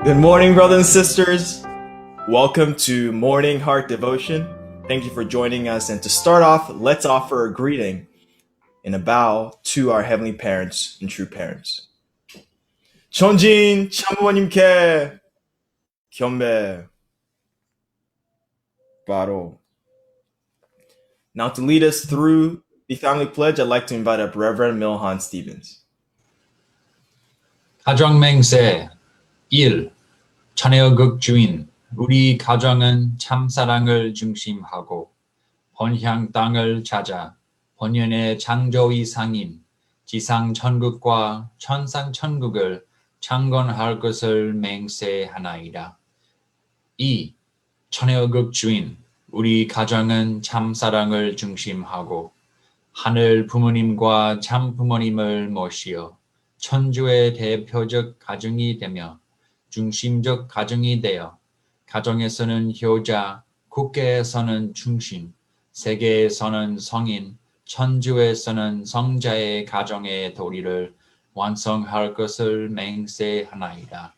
Good morning, brothers and sisters. Welcome to Morning Heart Devotion. Thank you for joining us. And to start off, let's offer a greeting and a bow to our Heavenly Parents and true parents. 천진 참부모님께 경배 바로. Now to lead us through the family pledge, I'd like to invite up Rev.Chung Sik Yong. 가정맹세 1. 천혜의 극주인 우리 가정은 참사랑을 중심하고 본향 땅을 찾아 본연의 창조의 상인 지상 천국과 천상 천국을 창건할 것을 맹세하나이다. 2. 천혜의 극주인 우리 가정은 참사랑을 중심하고 하늘 부모님과 참 부모님을 모시어 천주의 대표적 가정이 되며 중심적 가정이 되어 가정에서는 효자, 국계에서는 충신, 세계에서는 성인, 천주에서는 성자의 가정의 도리를 완성할 것을 맹세하나이다.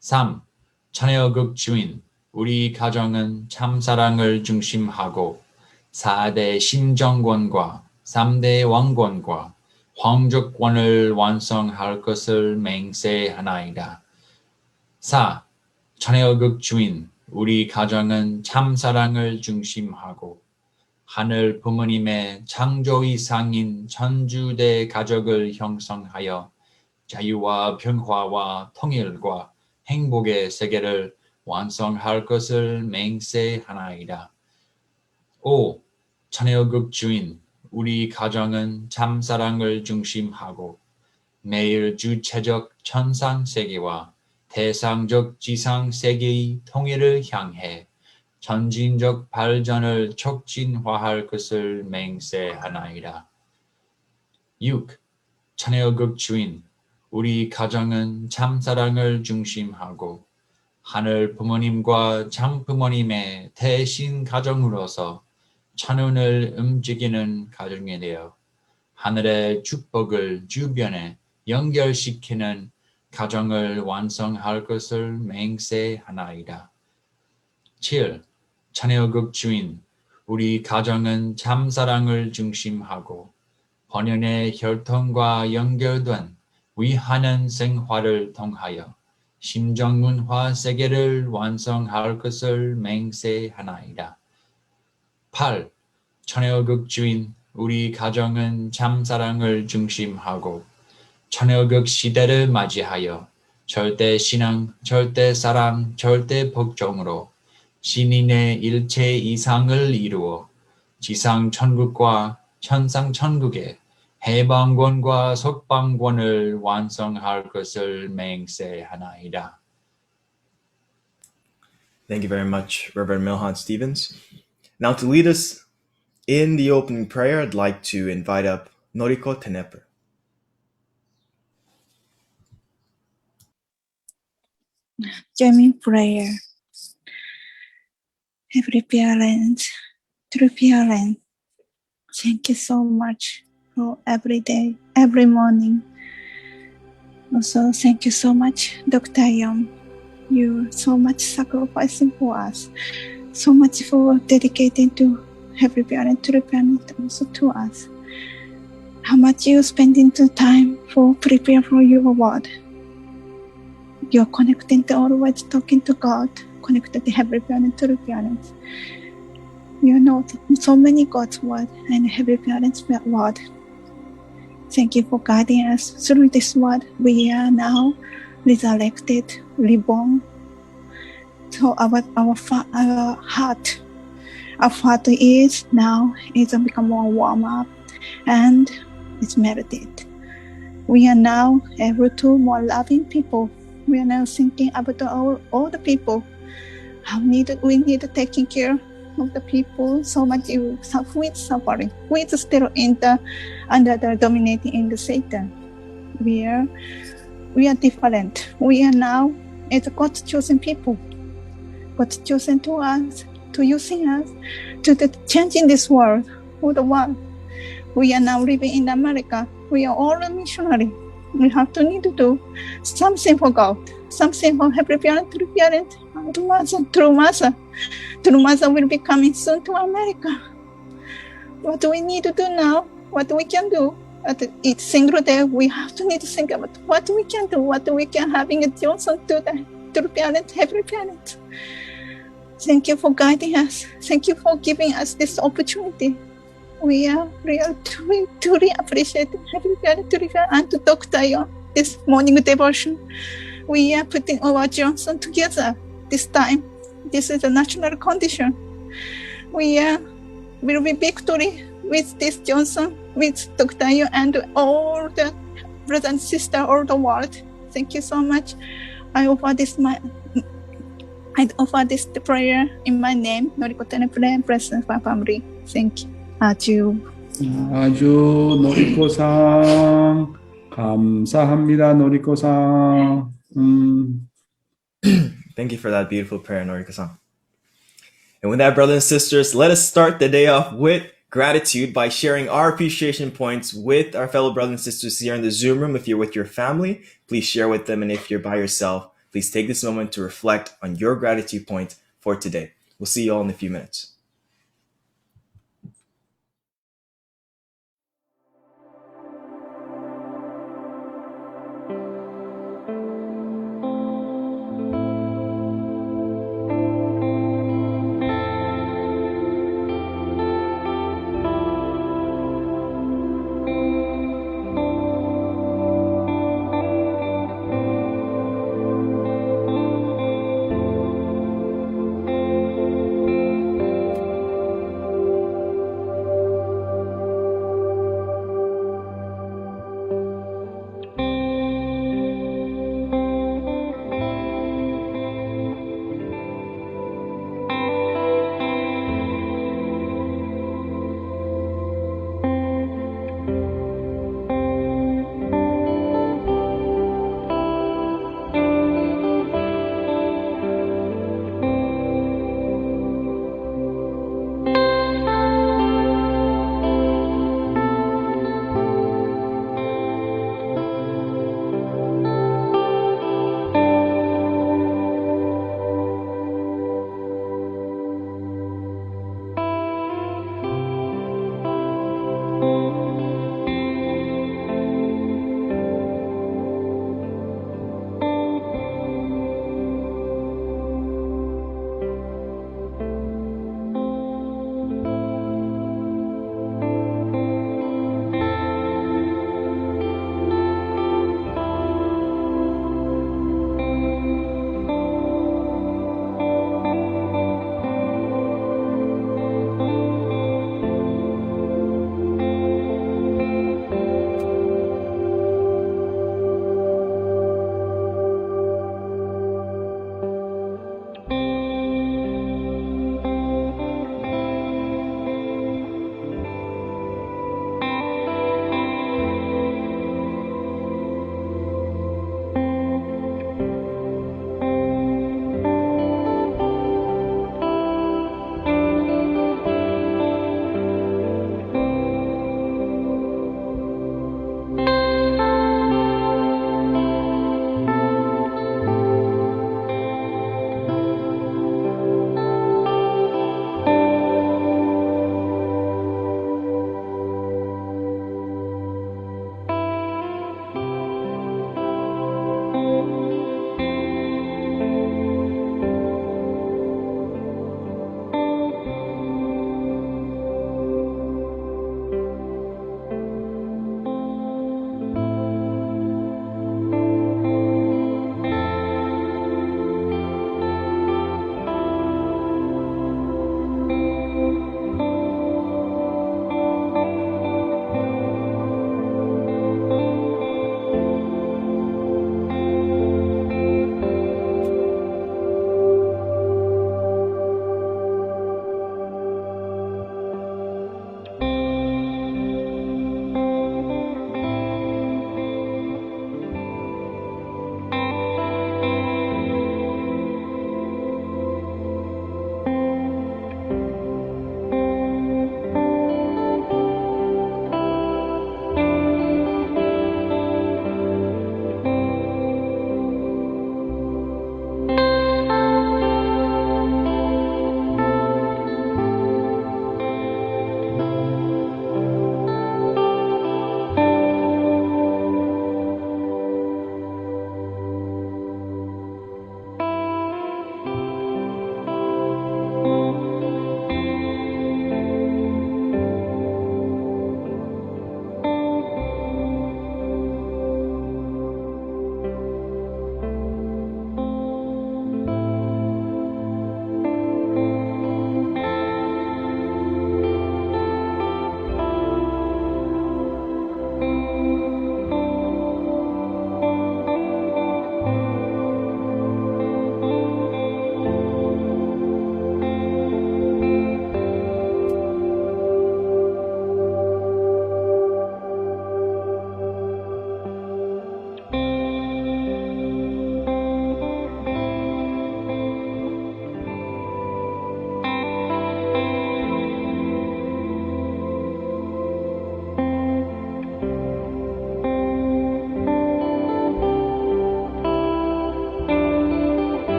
3. 천혜의 극주인 우리 가정은 참사랑을 중심하고 4대 심정권과 3대 왕권과 황족권을 완성할 것을 맹세하나이다. 4. 천혜의 극주인 우리 가정은 참사랑을 중심하고 하늘 부모님의 창조의 상인 천주대 가족을 형성하여 자유와 평화와 통일과 행복의 세계를 완성할 것을 맹세하나이다. 5. 천혜의 극주인 우리 가정은 참사랑을 중심하고 매일 주체적 천상세계와 대상적 지상세계의 통일을 향해 전진적 발전을 촉진화할 것을 맹세하나이다. 6. 천혜의 극주인 우리 가정은 참사랑을 중심하고 하늘 부모님과 참 부모님의 대신 가정으로서 천운을 움직이는 가정이 되어 하늘의 축복을 주변에 연결시키는 가정을 완성할 것을 맹세하나이다. 7. 천혜의 극주인 우리 가정은 참사랑을 중심하고 본연의 혈통과 연결된 위하는 생활을 통하여 심정문화 세계를 완성할 것을 맹세하나이다. 8. 천혜의 극주인 우리 가정은 참사랑을 중심하고 천혜의 극 시대를 맞이하여 절대 신앙, 절대 사랑, 절대 복종으로 신인의 일체 이상을 이루어 지상 천국과 천상 천국의 해방권과 석방권을 완성할 것을 맹세하나이다. Thank you very much, Reverend Milhan Stevens. Now to lead us in the opening prayer, I'd like to invite up Noriko Teneper. Join me in prayer. Every parent, true parent, thank you so much for every day, every morning. Also, thank you so much, Dr. Yong. You're so much sacrificing for us, so much for dedicating to every parent, true parent, also to us. How much you spending the time for prepare for your word. You're connecting to always talking to God, connected to every parent, true parents. You know so many God's word and every parent's word. Thank you for guiding us through this word. We are now resurrected, reborn. So our heart, our heart is now become more warm up and it's melted. We are now able to more loving people. We are now thinking about all the people. We need taking care of the people so much who is suffering, who is still under the dominating in the Satan. We are different. We are now as God's chosen people. God's chosen to us, to using us, to changing this world, for the world. We are now living in America. We are all a missionary. We have to need to do something for God, something for every parent, true parent, and mother, true mother. True mother will be coming soon to America. What do we need to do now? What we can do? At each single day, we have to need to think about what we can do, what we can having a Johnson do that. True parent, every parent. Thank you for guiding us. Thank you for giving us this opportunity. We are really truly appreciate every parent, and to Dr. Yearn, this morning devotion. We are putting our Johnson together this time. This is a national condition. We will be victory with this Johnson, with Dr. Yearn, and all the brothers and sisters all the world. Thank you so much. I offer this prayer in my name. Norikoten prayer presence for family. Thank you. 아주 아주 노리코상 감사합니다. 노리코상. Thank you for that beautiful prayer, Noriko-san. And with that, brothers and sisters, let us start the day off with gratitude by sharing our appreciation points with our fellow brothers and sisters here in the Zoom room. If you're with your family, please share with them. And if you're by yourself, please take this moment to reflect on your gratitude point for today. We'll see you all in a few minutes.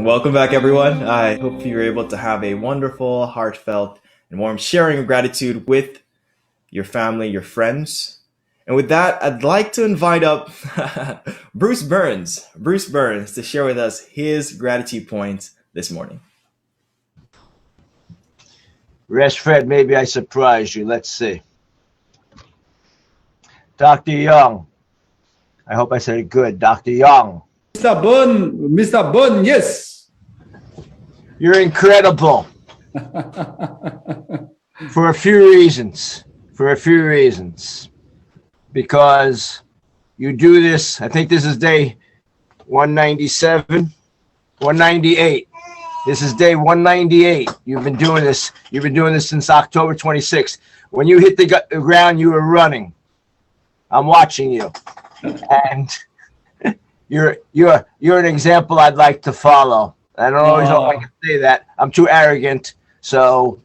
Welcome back, everyone. I hope you're able to have a wonderful, heartfelt, and warm sharing of gratitude with your family, your friends. And with that, I'd like to invite up Bruce Burns to share with us his gratitude points this morning. Rest, Fred, maybe I surprised you. Let's see. Dr. Young. I hope I said it good. Dr. Young. Mr. Bun, yes. You're incredible for a few reasons. Because you do this, I think this is day 197, 198. This is day 198. You've been doing this since October 26th. When you hit the ground, you were running. I'm watching you. And you're an example I'd like to follow. I don't always know if I can say that. I'm too arrogant. So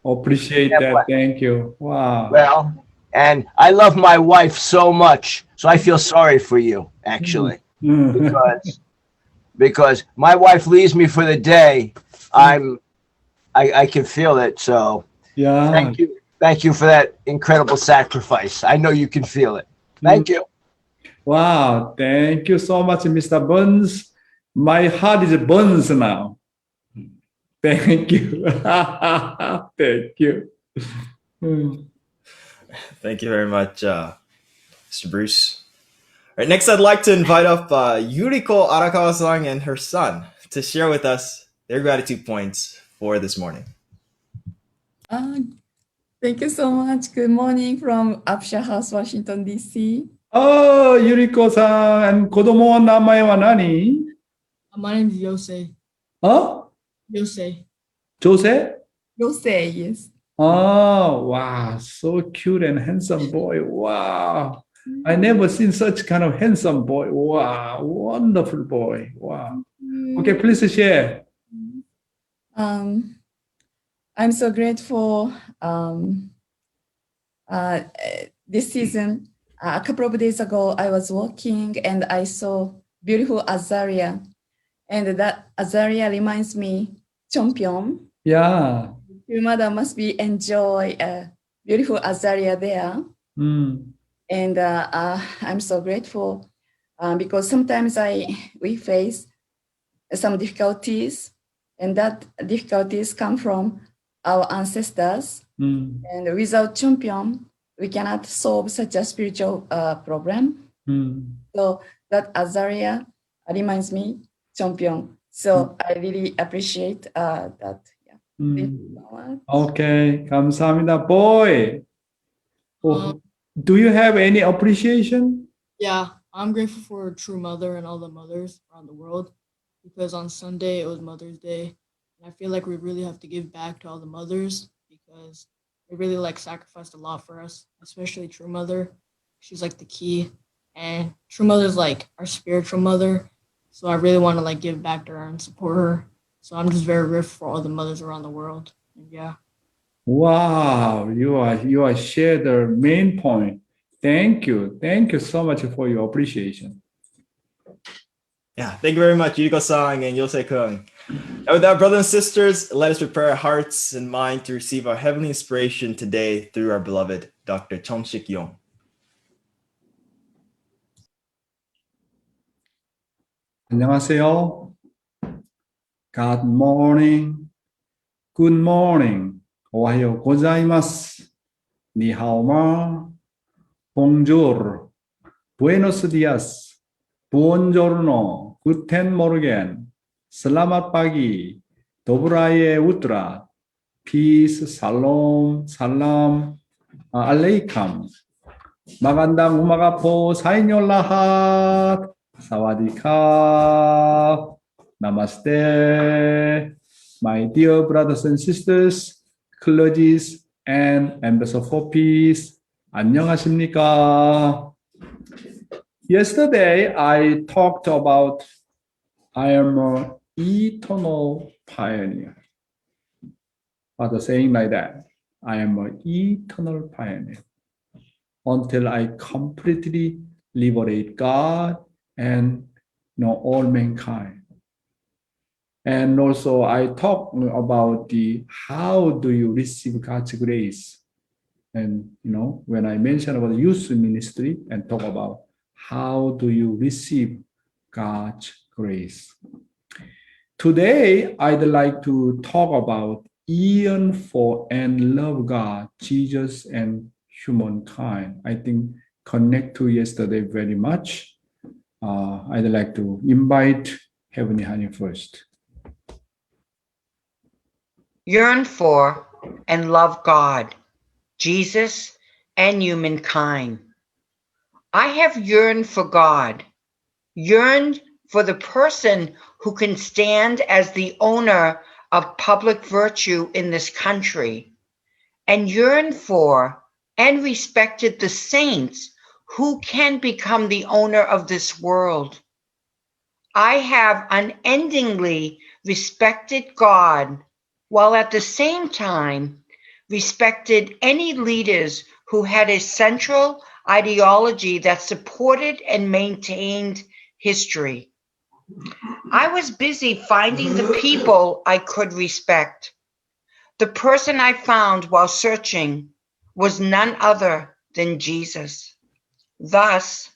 appreciate that. Thank you. Wow. Well, and I love my wife so much. So I feel sorry for you, actually. Because my wife leaves me for the day. I can feel it. So yeah. Thank you for that incredible sacrifice. I know you can feel it. Thank you. Wow, thank you so much, Mr. Burns. My heart is burns now. Thank you. Thank you. Thank you very much, Mr. Bruce. All right, next I'd like to invite up Yuriko Arakawa-san and her son to share with us their gratitude points for this morning. Thank you so much. Good morning from Upshur House, Washington, D.C. Yuriko-san, and 子供の名前は何? My name is Yosei. Yosei. Jose? Yosei, yes. Oh, wow. So cute and handsome boy. Wow. I never seen such kind of handsome boy. Wow. Wonderful boy. Wow. Okay, please share. I'm so grateful this season. A couple of days ago, I was walking and I saw beautiful azalea. And that azalea reminds me, champion. Yeah. Your mother must be enjoy a beautiful azalea there. And I'm so grateful because sometimes we face some difficulties, and that difficulties come from our ancestors. And without champion, we cannot solve such a spiritual problem. So that azalea reminds me champion. So I really appreciate that. Yeah. Thank you so much. Okay, 감사합니다, boy. Do you have any appreciation? Yeah, I'm grateful for True Mother and all the mothers around the world, because on Sunday it was Mother's Day, and I feel like we really have to give back to all the mothers because they really sacrificed a lot for us, especially True Mother. She's the key, and True Mother's our spiritual mother, so I really want to give back to her and support her. So I'm just very grateful for all the mothers around the world, and yeah. Wow, you are shared the main point. Thank you so much for your appreciation. Yeah, thank you very much, Yuriko-san and Yosei-kun. And with that, brothers and sisters, let us prepare our hearts and mind to receive our heavenly inspiration today through our beloved Dr. Chung Sik Yong. 안녕하세요. Good morning. Good morning. Ohayo gozaimasu. Ni hao ma. Bonjour. Buenos dias. Buongiorno. Guten Morgen. Selamat pagi. Dobraya utrat. Peace. Salam. Salam. Alaikum. Magandang umaga po sa inyo lahat. Sawadee-ka. Namaste. My dear brothers and sisters, clergies, and ambassadors for peace, 안녕하십니까? Yesterday, I talked about I am an eternal pioneer. But saying like that, I am an eternal pioneer until I completely liberate God and all mankind. And also I talk about the how do you receive God's grace. And when I mention about youth ministry and talk about how do you receive God's grace. Today, I'd like to talk about yearn for and love God, Jesus, and humankind. I think connect to yesterday very much. I'd like to invite Heavenly Honey first. Yearn for and love God, Jesus, and humankind. I have yearned for God, yearned for the person who can stand as the owner of public virtue in this country, and yearned for and respected the saints who can become the owner of this world. I have unendingly respected God, while at the same time respected any leaders who had a central ideology that supported and maintained history. I was busy finding the people I could respect. The person I found while searching was none other than Jesus. Thus,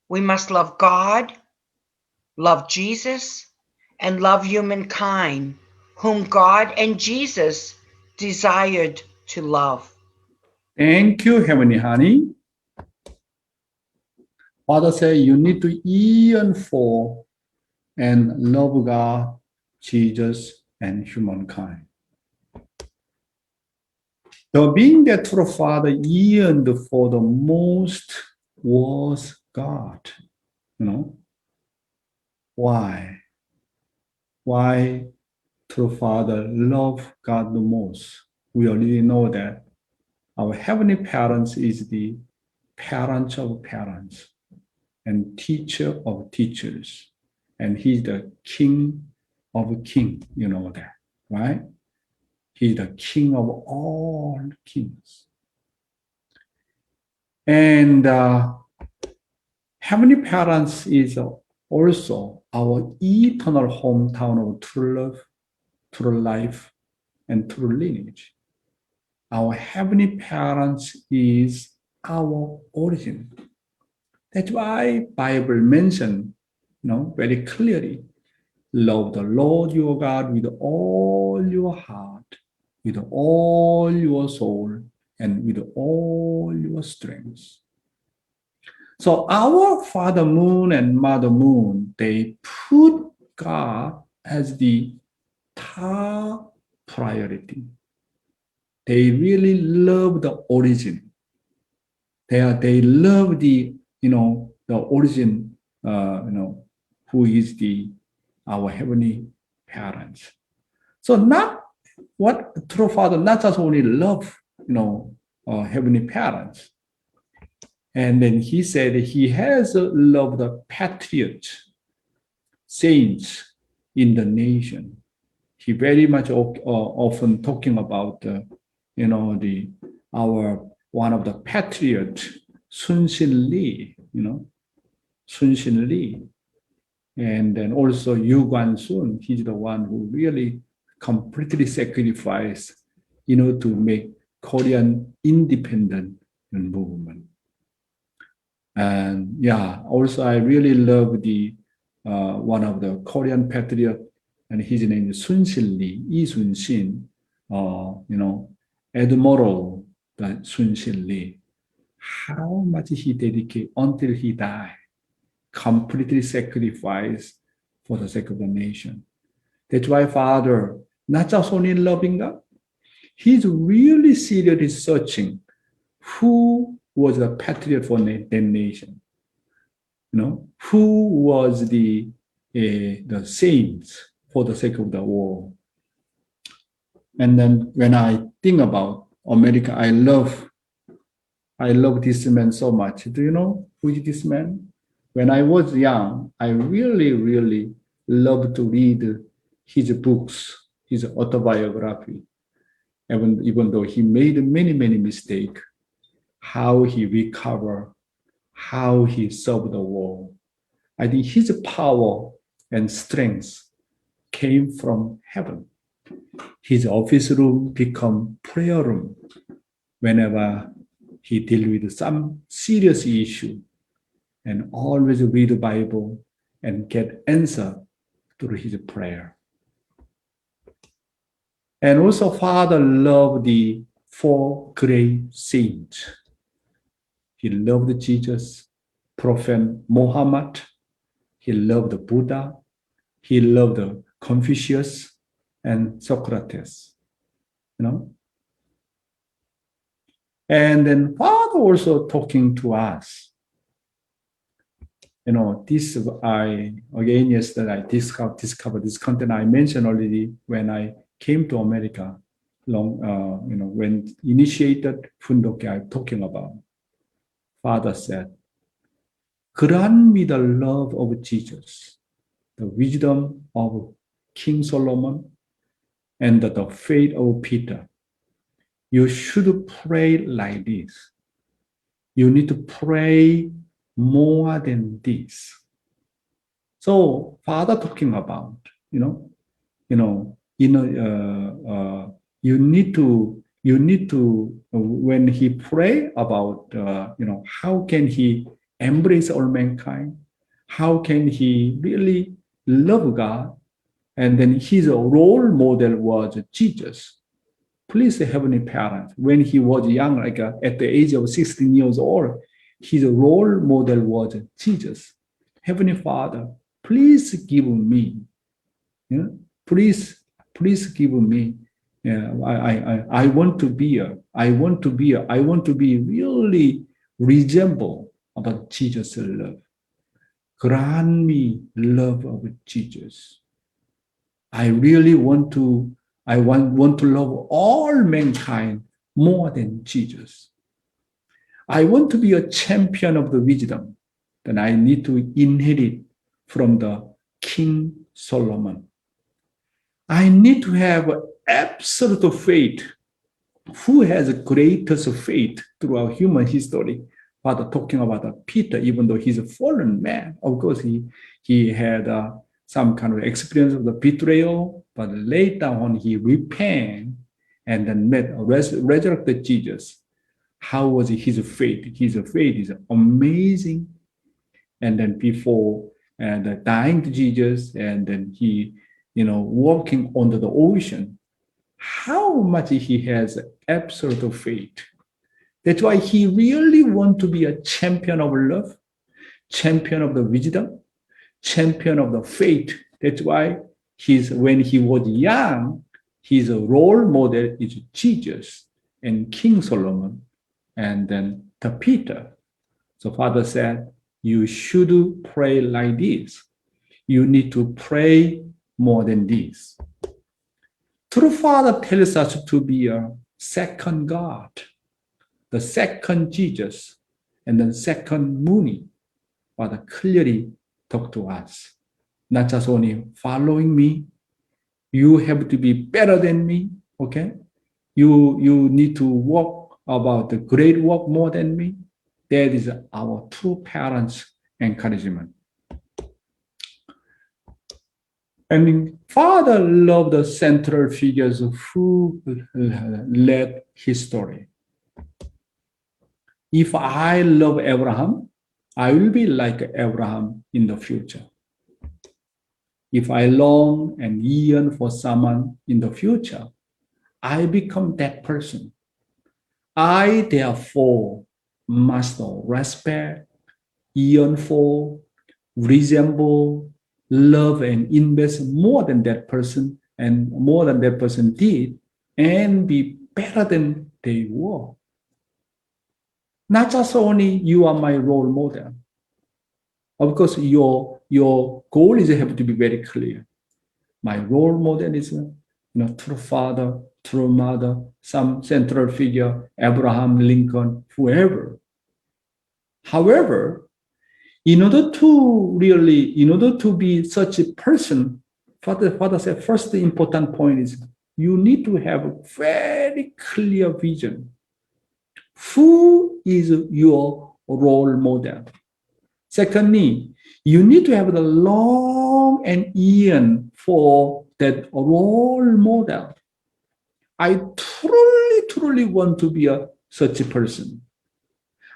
we must love God, love Jesus, and love humankind, whom God and Jesus desired to love. Thank you, Heavenly Honey. Father say you need to yearn for and love God, Jesus, and humankind. The being that true Father yearned for the most was God. Why? Why true Father love God the most? We already know that our heavenly parents is the parents of parents and teacher of teachers. And he's the king of kings. You know that, right? He's the king of all kings. And heavenly parents is also our eternal hometown of true love, true life, and true lineage. Our heavenly parents is our origin. That's why Bible mention, very clearly, love the Lord your God with all your heart, with all your soul, and with all your strength. So our Father Moon and Mother Moon, they put God as the top priority. They really love the origin. They love the origin, who is our heavenly parents. So not what true Father not just only love, heavenly parents. And then he said he has loved the patriots, saints in the nation. He very much often talking about, our one of the patriots, Sun Shin Lee, Sun Shin Lee. And then also Yu Guan Sun, he's the one who really completely sacrificed, to make Korean independent movement. And also I really love the one of the Korean patriot, and his name is Sun Shin Lee, Yi Sun Shin, Admiral Sun Shin Lee. How much he dedicated until he died, completely sacrificed for the sake of the nation. That's why Father, not just only loving God, he's really seriously searching who was the patriot for that nation. Who was the saints for the sake of the war. And then when I think about America, I love this man so much. Do you know who is this man? When I was young, I really, really loved to read his books, his autobiography. Even though he made many, many mistakes, how he recovered, how he served the war. I think his power and strength came from heaven. His office room become prayer room whenever he deal with some serious issue, and always read the Bible and get answer through his prayer. And also Father loved the 4 great saints. He loved Jesus, Prophet Muhammad. He loved Buddha. He loved Confucius and Socrates. You know? And then Father also talking to us. You know, this yesterday I discovered this content I mentioned already when I came to America when initiated Fundoke I'm talking about. Father said, grant me the love of Jesus, the wisdom of King Solomon, and the faith of Peter. You should pray like this. You need to pray more than this. So Father talking about, you need to when he pray about how can he embrace all mankind, how can he really love God, and then his role model was Jesus. Please, Heavenly Parents, when he was young, at the age of 16 years old, his role model was Jesus. Heavenly Father, please give me, please give me. I want to be really resemble about Jesus' love. Grant me love of Jesus. I really want to love all mankind more than Jesus. I want to be a champion of the wisdom that I need to inherit from the King Solomon. I need to have absolute faith. Who has the greatest faith throughout human history? Father talking about Peter, even though he's a fallen man. Of course, he had some kind of experience of the betrayal, but later on he repented and then resurrected Jesus. How was his faith? His faith is amazing. And then before dying to Jesus, and then he, walking under the ocean, how much he has absolute faith. That's why he really wants to be a champion of love, champion of the wisdom, champion of the faith. That's why when he was young, his role model is Jesus and King Solomon, and then the Peter. So Father said, you should pray like this. You need to pray more than this. True Father tells us to be a second God, the second Jesus, and the second Muni. Father clearly talk to us. Not just only following me. You have to be better than me, okay? You need to walk about the great work more than me. That is our true parents' encouragement. And Father loved the central figures who led history. If I love Abraham, I will be like Abraham in the future. If I long and yearn for someone in the future, I become that person. I, therefore, must respect, yearn for, resemble, love, and invest more than that person and more than that person did, and be better than they were. Not just only you are my role model. Of course, your goal is have to be very clear. My role model is true father, true mother, some central figure, Abraham, Lincoln, whoever. However, in order to be such a person, Father said, first the important point is you need to have a very clear vision. Who is your role model? Secondly, you need to have the long and yearn for that role model. I truly want to be such a person.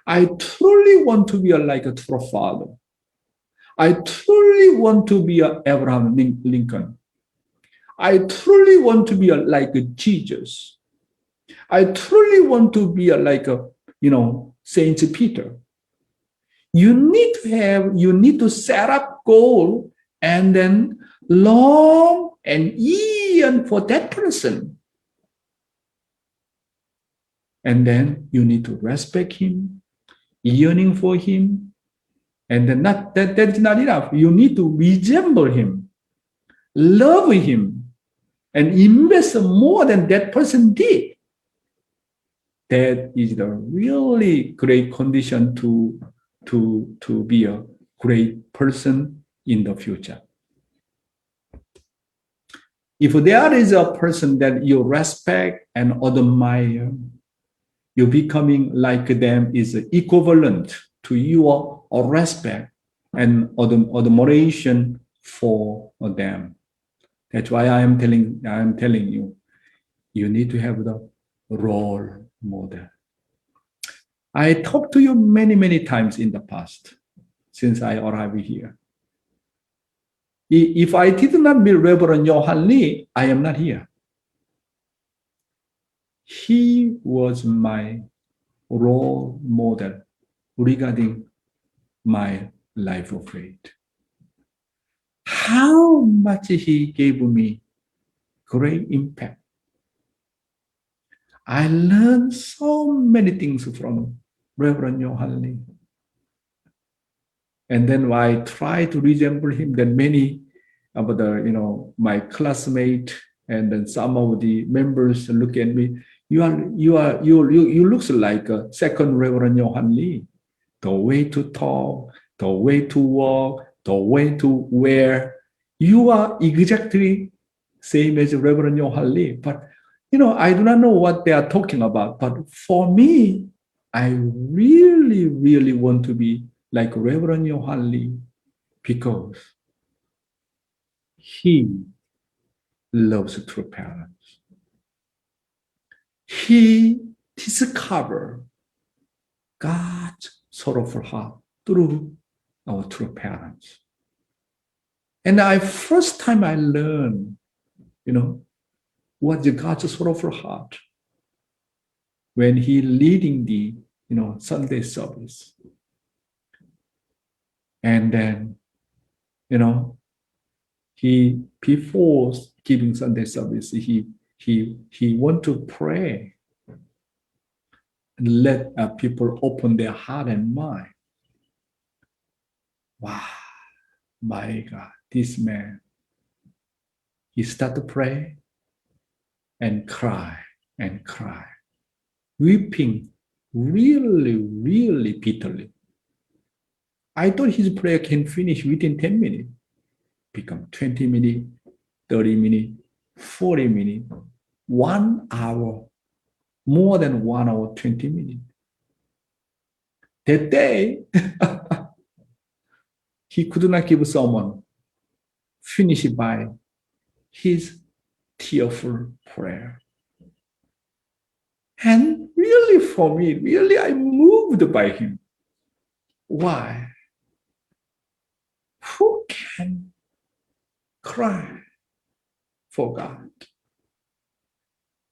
I truly want to be like a true father. I truly want to be Abraham Lincoln. I truly want to be like Jesus. I truly want to be like Saint Peter. You need to set up goal and then long and yearn for that person. And then you need to respect him, yearning for him. And then that's not enough. You need to resemble him, love him, and invest more than that person did. That is the really great condition to be a great person in the future. If there is a person that you respect and admire, you becoming like them is equivalent to your respect and admiration for them. That's why I am telling you, you need to have the role model. I talked to you many times in the past since I arrived here. If I did not meet Reverend Johan Lee, I am not here. He was my role model regarding my life of faith. How much he gave me great impact. I learned so many things from Reverend Johan Lee. And then I try to resemble him. Then many of my classmates and then some of the members look at me. You looks like a second Reverend Johan Lee. The way to talk, the way to walk, the way to wear. You are exactly same as Reverend Johan Lee. But I do not know what they are talking about. But for me, I really want to be like Reverend Johan Lee because he loves true parents. He discovered God's sorrowful heart through our true parents. And first time I learned, what God's sorrowful heart when he leading the, Sunday service. And then, he, before giving Sunday service, he want to pray and let people open their heart and mind. Wow, my God, this man, he started to pray and cry, weeping really bitterly. I thought his prayer can finish within 10 minutes, become 20 minutes, 30 minutes, 40 minutes, 1 hour, more than 1 hour, 20 minutes. That day, he could not give someone, finish it by his tearful prayer. And really for me, really I'm moved by him. Why? Who can cry for God?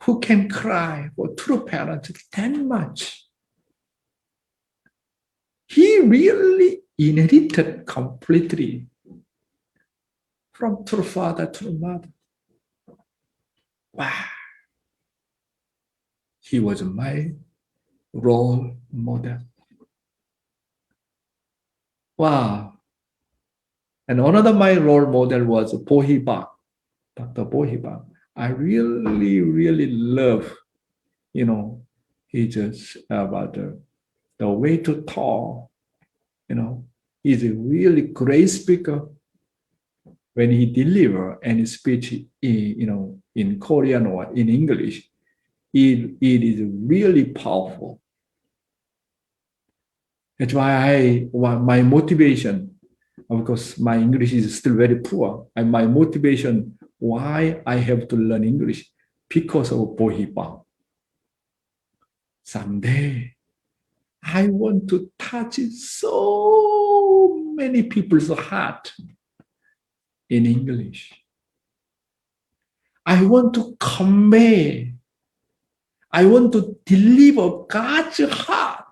Who can cry for true parents that much? He really inherited completely from true father, true mother. Wow. He was my role model. Wow. And another my role model was Bohibak, Dr. Bohibak. I really love, he just about the way to talk, he's a really great speaker. When he deliver any speech, in Korean or in English, it is really powerful. That's why my motivation, because my English is still very poor, and my motivation Why I have to learn English? Because of Bohiba. Someday, I want to touch so many people's heart in English. I want to convey. I want to deliver God's heart,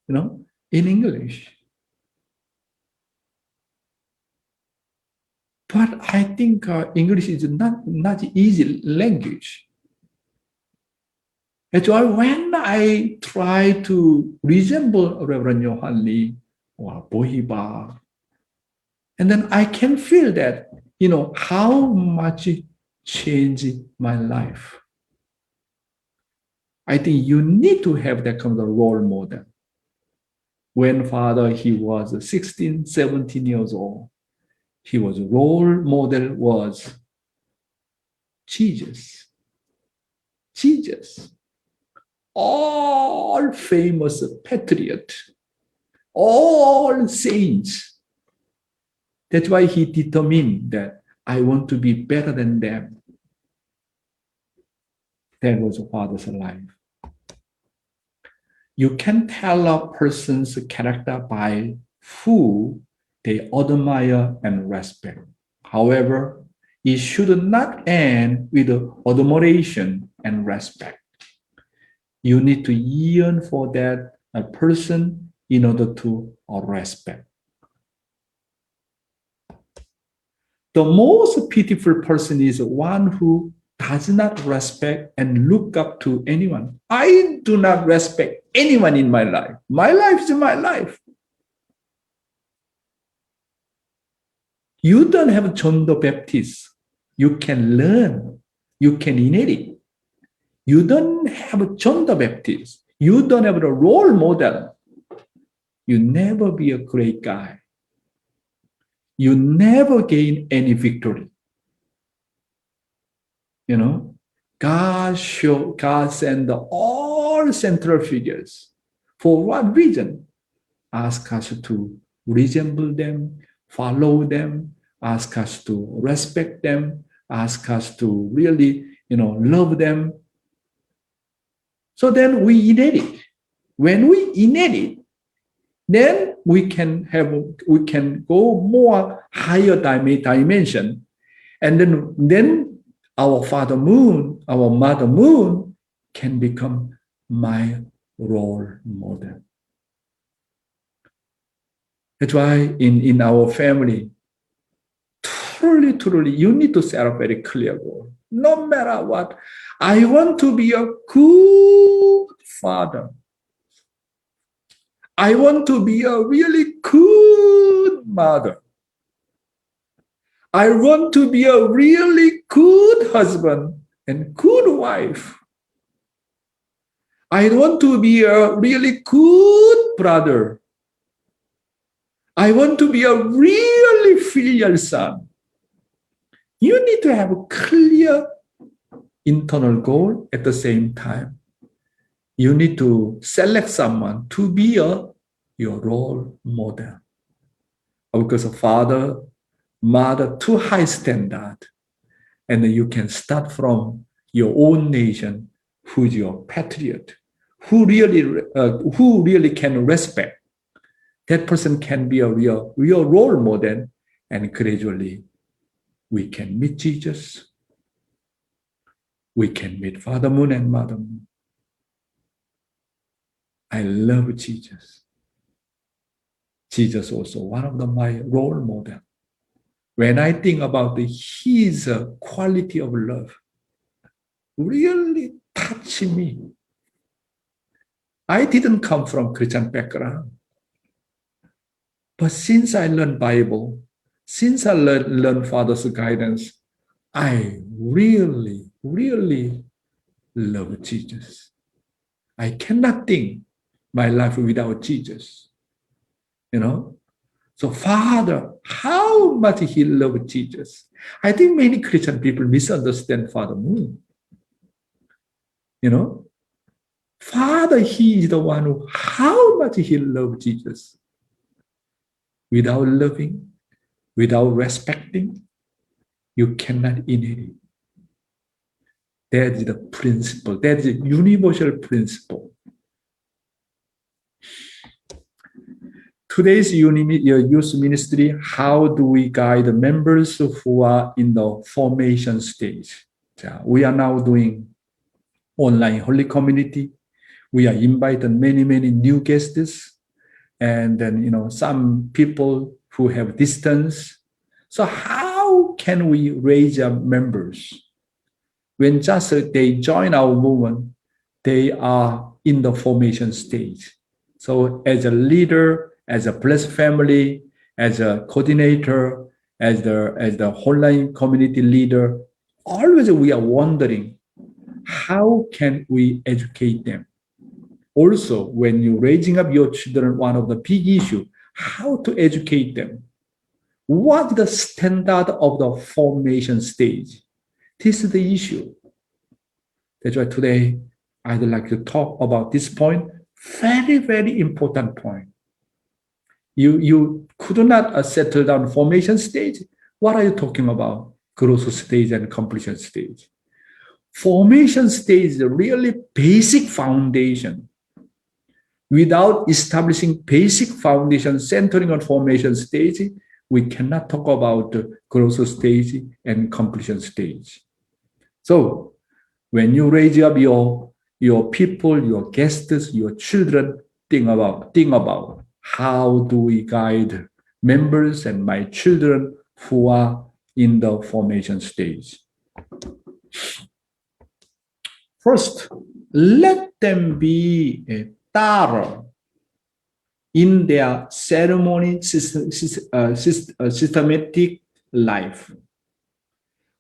in English. But I think English is not easy language. That's why when I try to resemble Reverend Johan Lee or Bohiba, and then I can feel that, how much it changed my life. I think you need to have that kind of role model. When Father, he was 16, 17 years old, he was role model was Jesus. Jesus. All famous patriot, all saints. That's why he determined that I want to be better than them. That was Father's life. You can tell a person's character by who they admire and respect. However, it should not end with admiration and respect. You need to yearn for that person in order to respect. The most pitiful person is one who does not respect and look up to anyone. I do not respect anyone in my life. My life is my life. You don't have John the Baptist. You can learn. You can inherit. You don't have John the Baptist. You don't have a role model. You never be a great guy. You never gain any victory. God sent all central figures. For what reason? Ask us to resemble them, follow them, ask us to respect them, ask us to really, love them. So then we inherit. When we inherit, then we can go more higher dimension, and then our Father Moon, our Mother Moon can become my role model. That's why in our family, truly, you need to set a very clear goal. No matter what, I want to be a good father. I want to be a really good mother. I want to be a really good husband and good wife. I want to be a really good brother. I want to be a really filial son. You need to have a clear internal goal at the same time. You need to select someone to be your role model. Because a father, mother, too high standard. And then you can start from your own nation, who's your patriot, who really can respect. That person can be a real role model, and gradually we can meet Jesus. We can meet Father Moon and Mother Moon. I love Jesus. Jesus also one of my role models. When I think about his quality of love, really touch me. I didn't come from Christian background. But since I learned Bible, since I learned Father's guidance, I really love Jesus. I cannot think my life without Jesus. So Father, how much he loved Jesus. I think many Christian people misunderstand Father Moon. Father, he is the one who, how much he loved Jesus. Without loving, without respecting, you cannot inherit. That is the principle. That is a universal principle. Today's youth ministry, how do we guide the members who are in the formation stage? We are now doing online holy community. We are inviting many new guests, and then some people who have distance. So how can we raise up members when just they join our movement? They are in the formation stage. So as a leader, as a blessed family, as a coordinator, as the online community leader, always we are wondering, how can we educate them? Also, when you're raising up your children, one of the big issues, how to educate them. What's the standard of the formation stage? This is the issue. That's why today I'd like to talk about this point. Very important point. You could not settle down formation stage. What are you talking about? Growth stage and completion stage. Formation stage is a really basic foundation. Without establishing basic foundation centering on formation stage, we cannot talk about growth stage and completion stage. So when you raise up your people, your guests, your children, think about how do we guide members and my children who are in the formation stage. First, let them be thorough in their ceremony systematic life.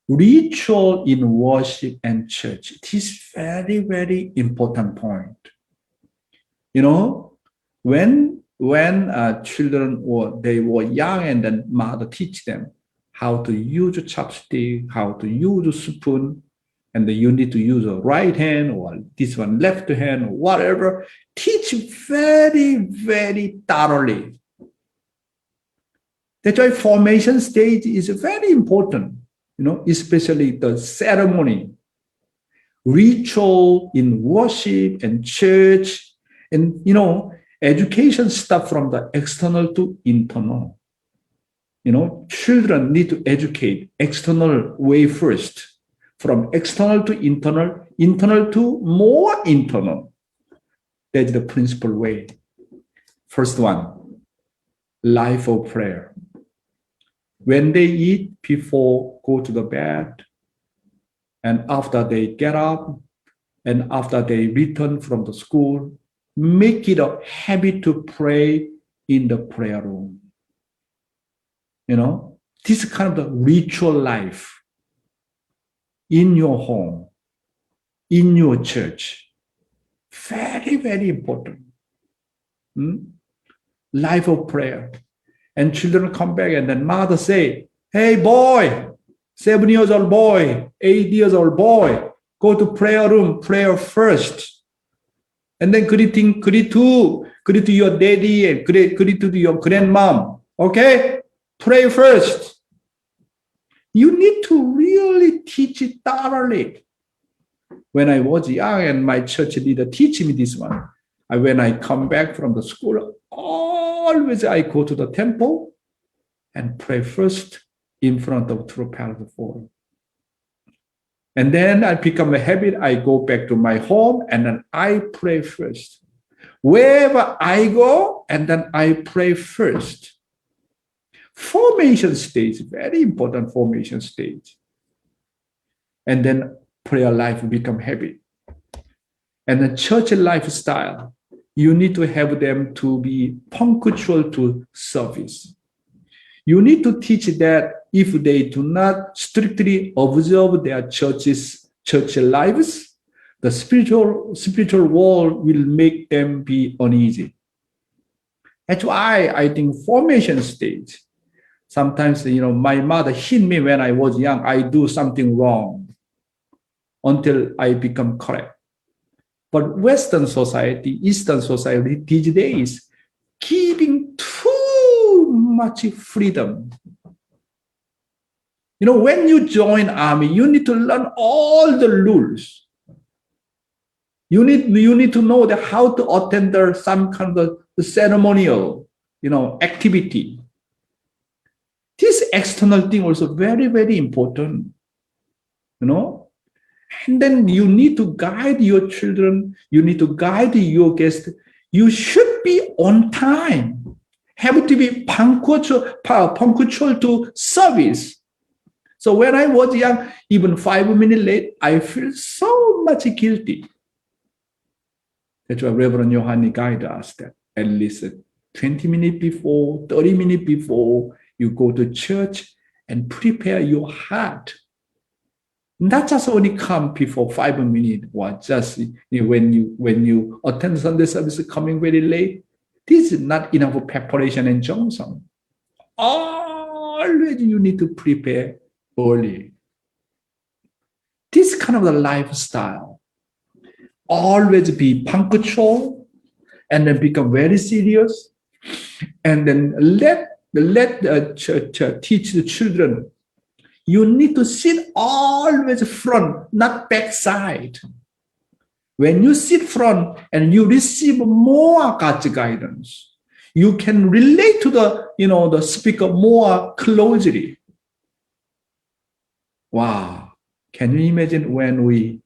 Ritual in worship and church. It is very important point. When children they were young, and then mother teach them how to use a chopstick, how to use a spoon, and then you need to use a right hand or this one left hand or whatever. Teach very thoroughly. That's why formation stage is very important, especially the ceremony, ritual in worship and church, and education stuff from the external to internal. Children need to educate external way first. From external to internal to more internal. That's the principal way. First one, life of prayer. When they eat, before go to the bed, and after they get up, and after they return from the school, make it a habit to pray in the prayer room. This is kind of the ritual life. In your home, in your church. Very important. Life of prayer. And children come back, and then mother say, hey boy, 7 years old boy, 8 years old boy, go to prayer room, prayer first. And then greet to your daddy and greet to your grandmom. Okay? Pray first. You need to really teach it thoroughly. When I was young and my church leader teach me this one, when I come back from the school, always I go to the temple and pray first in front of true Palace Forum. And then I become a habit. I go back to my home and then I pray first. Wherever I go, and then I pray first. Formation stage, very important formation stage. And then prayer life become habit. And the church lifestyle, you need to have them to be punctual to service. You need to teach that if they do not strictly observe their church lives, the spiritual world will make them be uneasy. That's why I think formation stage. Sometimes, my mother hit me when I was young. I do something wrong until I become correct. But Western society, Eastern society these days, giving too much freedom. When you join army, you need to learn all the rules. You need to know that how to attend some kind of the ceremonial, activity. This external thing also very, very important, And then you need to guide your children. You need to guide your guests. You should be on time. Have to be punctual to service. So when I was young, even 5 minutes late, I feel so much guilty. That's why Rev. Yohani guided us that at least 20 minutes before, 30 minutes before, you go to church and prepare your heart. Not just only come before 5 minutes, or just when you attend Sunday service coming very late. This is not enough preparation and Johnson. Always you need to prepare early. This kind of the lifestyle. Always be punctual and then become very serious. And then let the church teach the children. You need to sit always front, not backside. When you sit front and you receive more God's guidance, you can relate to the speaker more closely. Wow. Can you imagine when we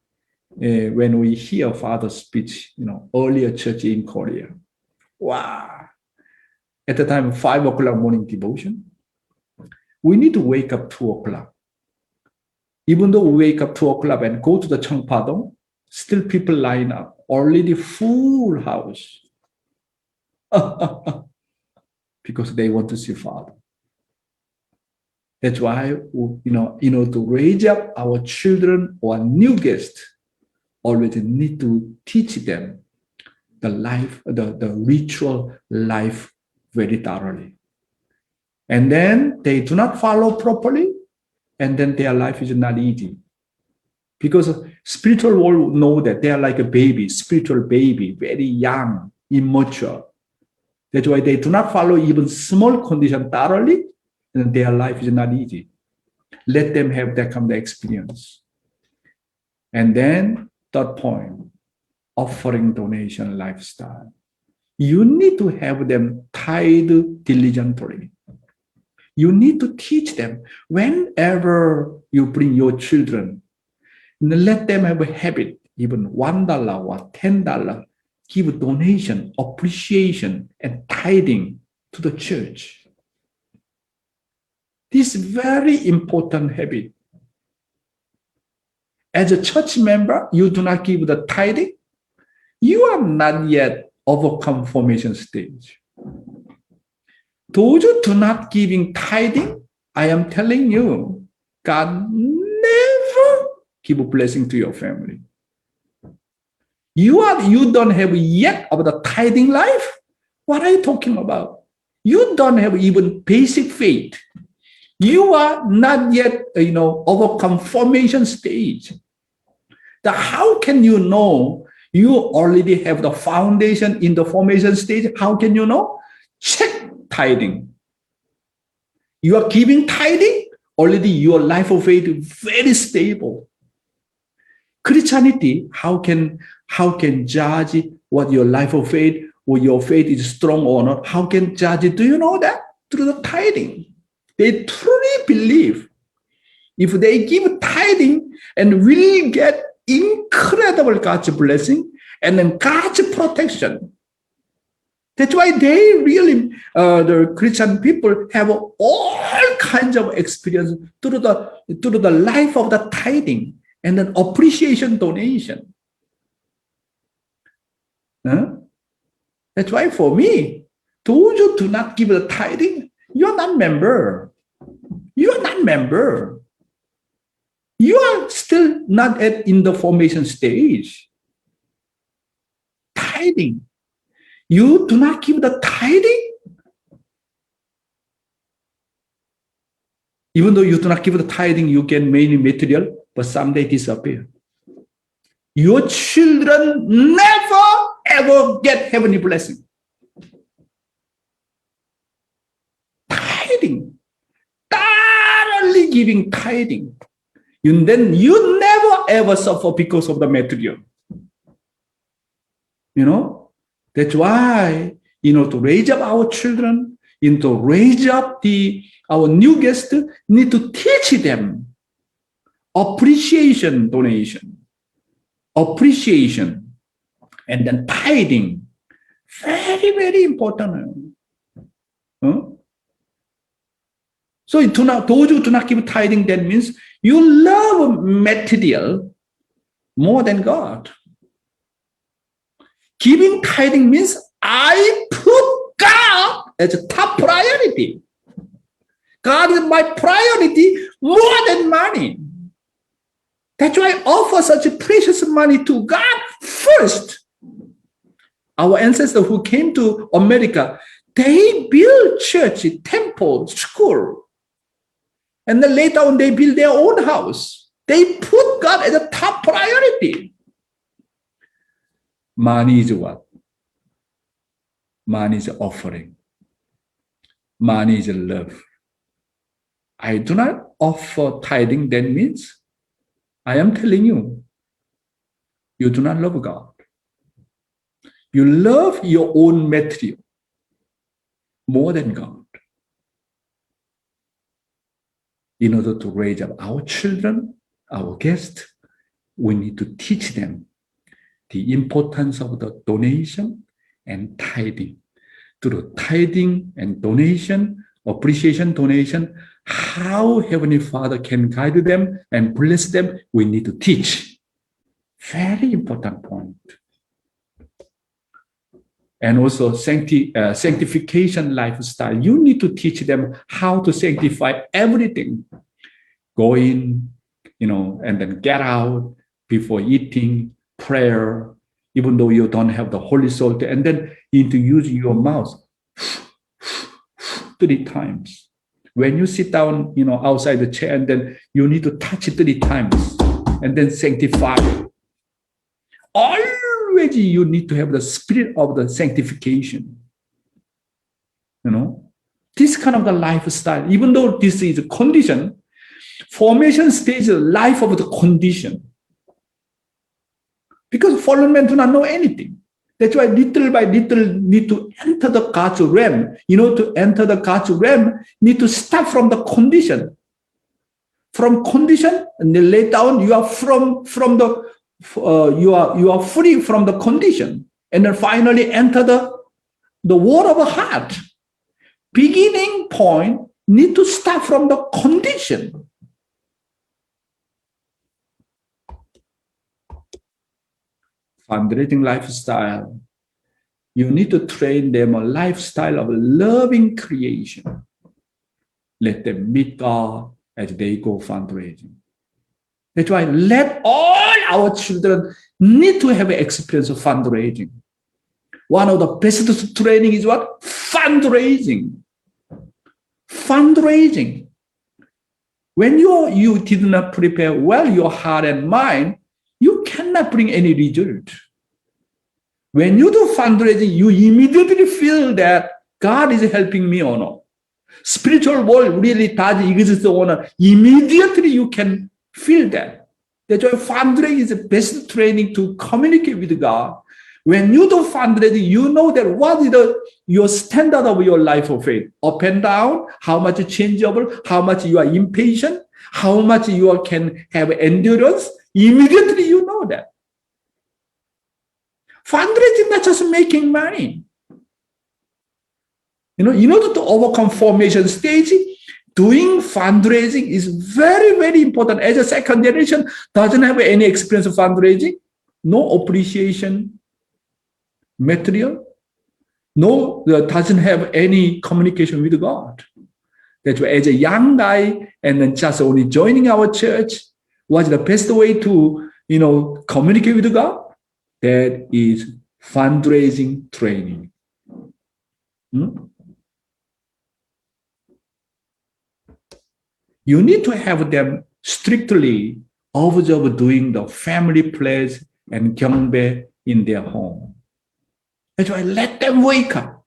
hear Father's speech, earlier church in Korea? Wow. At the time, 5 o'clock morning devotion, we need to wake up 2 o'clock. Even though we wake up 2 o'clock and go to the Cheongpadong, still people line up, already full house. Because they want to see Father. That's why, to raise up our children or new guests, always need to teach them the life, the ritual life very thoroughly. And then they do not follow properly, and then their life is not easy. Because spiritual world know that they are like a baby, spiritual baby, very young, immature. That's why they do not follow even small condition thoroughly, and their life is not easy. Let them have that kind of experience. And then, third point, offering donation lifestyle. You need to have them tithe diligently. You need to teach them whenever you bring your children, let them have a habit, even $1 or $10, give donation, appreciation, and tithing to the church. This is very important habit. As a church member, you do not give the tithing, you are not yet overcome formation stage. Those who do not giving tithing, I am telling you, God never give a blessing to your family. You don't have yet of the tithing life. What are you talking about? You don't have even basic faith. You are not yet, overcome formation stage. How can you know you already have the foundation in the formation stage? How can you know? Check tithing. You are giving tithing, already your life of faith is very stable. Christianity, how can judge what your life of faith or your faith is strong or not? How can judge it? Do you know that? Through the tithing. They truly believe if they give tithing and will get incredible God's blessing and then God's protection. That's why they really, the Christian people have all kinds of experience through the life of the tithing and then appreciation donation. That's why for me, those who do not give the tithing, you're not member. You're not member. You are still not in the formation stage. Tithing. You do not give the tithing? Even though you do not give the tithing, you get many material, but someday disappear. Your children never ever get heavenly blessing. Tithing. Thoroughly always giving tithing, then you never ever suffer because of the material. That's why, to raise up our children, to raise up our new guests, need to teach them appreciation, donation, appreciation, and then tithing. Very, very important. So those who do not give tithing, that means you love material more than God. Giving tithing means I put God as a top priority. God is my priority more than money. That's why I offer such precious money to God first. Our ancestors who came to America, they built church, temple, school. And then later on, they built their own house. They put God as a top priority. Money is what? Money is offering. Money is love. I do not offer tithing, that means I am telling you, you do not love God. You love your own material more than God. In order to raise up our children, our guests, we need to teach them the importance of the donation and tithing. Through tithing and donation, appreciation, donation, how Heavenly Father can guide them and bless them, we need to teach. Very important point. And also sanctification lifestyle. You need to teach them how to sanctify everything. Go in, and then get out before eating, prayer, even though you don't have the Holy Spirit, and then you need to use your mouth 30 times. When you sit down, outside the chair, and then you need to touch it 30 times, and then sanctify. Already you need to have the spirit of the sanctification. This kind of the lifestyle, even though this is a condition, formation stage is the life of the condition. Because fallen men do not know anything. That's why little by little need to enter the God's realm. To enter the God's realm, need to start from the condition. From condition, and then later on you are you are free from the condition, and then finally enter the world of a heart. Beginning point need to start from the condition. Fundraising lifestyle, you need to train them a lifestyle of loving creation. Let them meet God as they go fundraising. That's why let all our children need to have an experience of fundraising. One of the best training is what? Fundraising. Fundraising. When you did not prepare well your heart and mind, you cannot bring any result. When you do fundraising, you immediately feel that God is helping me or not. Spiritual world really does exist or not. Immediately you can feel that. That's why fundraising is the best training to communicate with God. When you do fundraising, you know that what is your standard of your life of faith. Up and down, how much changeable, how much you are impatient, how much you can have endurance. Immediately you know that. Fundraising is not just making money. In order to overcome formation stage, doing fundraising is very, very important. As a second generation, doesn't have any experience of fundraising, no appreciation material, doesn't have any communication with God. That's why as a young guy and then just only joining our church, what's the best way to, communicate with God? That is fundraising training. You need to have them strictly observe doing the family pledge and 경배 in their home. That's why let them wake up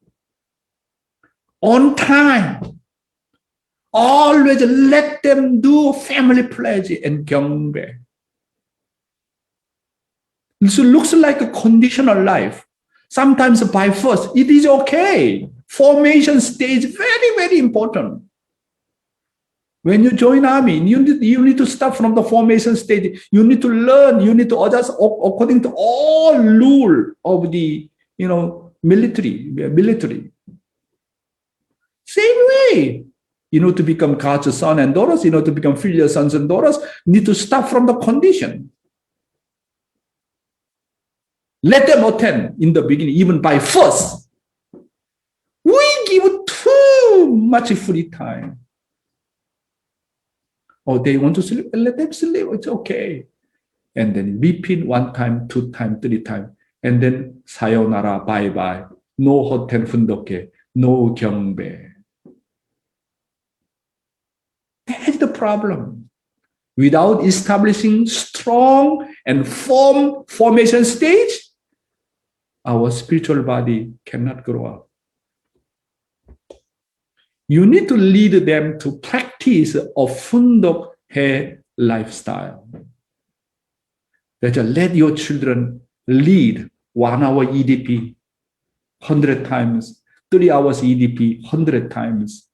on time, Always let them do family pledge and 경배. This looks like a conditional life. Sometimes by force, it is okay. Formation stage, very, very important. When you join army, you need to start from the formation stage. You need to learn. You need to adjust according to all rule of the military. Same way. To become God's son and daughters, to become filial sons and daughters, need to start from the condition. Let them attend in the beginning, even by force. We give too much free time. They want to sleep, let them sleep, it's okay. And then repeat 1 time, 2 time, 3 time. And then sayonara, bye-bye. No hoten fundoke, no 경배. That's the problem. Without establishing strong and firm formation stage, our spiritual body cannot grow up. You need to lead them to practice a fundokhe lifestyle. That let your children lead 1 hour EDP 100 times, 3 hours EDP 100 times,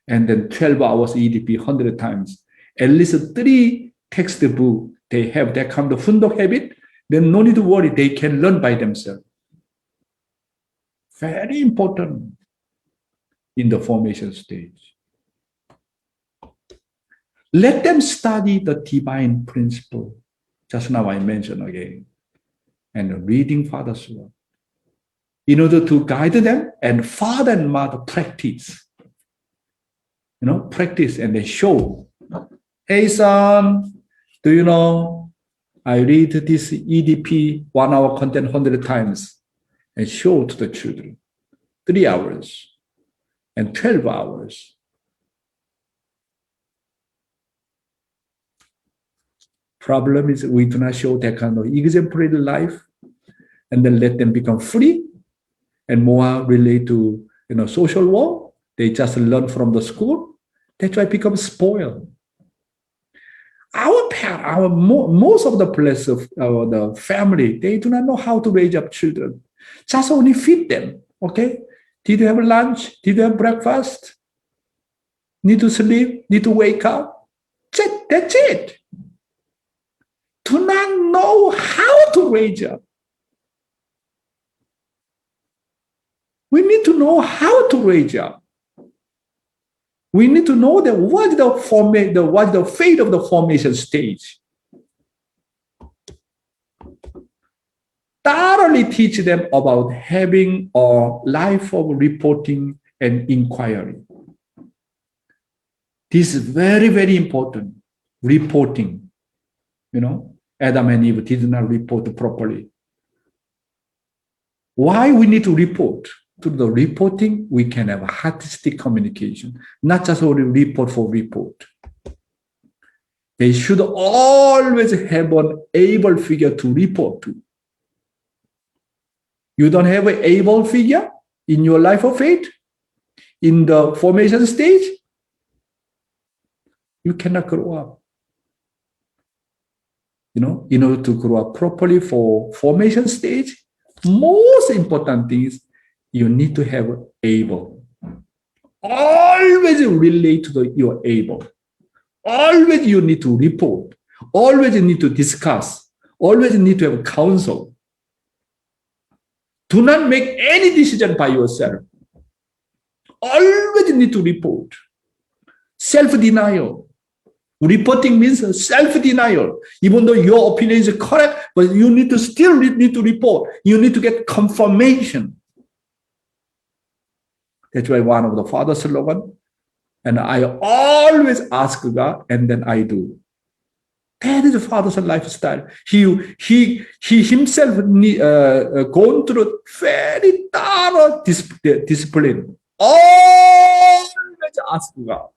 and then 12 hours EDP 100 times. At least 3 textbooks, they have that kind of fundok habit, then no need to worry, they can learn by themselves. Very important in the formation stage. Let them study the divine principle. Just now I mentioned again. And reading Father's word. In order to guide them, and father and mother practice. Practice and they show. Hey son, do you know, I read this EDP 1 hour content 100 times. And show to the children. 3 hours. And 12 hours. Problem is we do not show that kind of exemplary life and then let them become free and more relate to social work. They just learn from the school. That's why become spoiled. Most of the place of the family, they do not know how to raise up children. Just only feed them. Okay? Did you have lunch? Did you have breakfast? Need to sleep? Need to wake up? That's it. Do not know how to raise up. We need to know how to raise up. We need to know that what's the fate of the formation stage. Thoroughly teach them about having a life of reporting and inquiry. This is very, very important. Reporting. Adam and Eve did not report properly. Why we need to report? Through the reporting, we can have artistic communication, not just only report for report. They should always have an able figure to report to. You don't have an able figure in your life of faith, in the formation stage, you cannot grow up. In order to grow up properly for formation stage, most important thing is you need to have able. Always relate to your able. Always you need to report. Always you need to discuss. Always you need to have counsel. Do not make any decision by yourself. Always you need to report. Self-denial. Reporting means self-denial. Even though your opinion is correct, but you still need to report. You need to get confirmation. That's why one of the father's slogan, and I always ask God, and then I do. That is the father's lifestyle. He himself gone through very thorough discipline. Always ask God,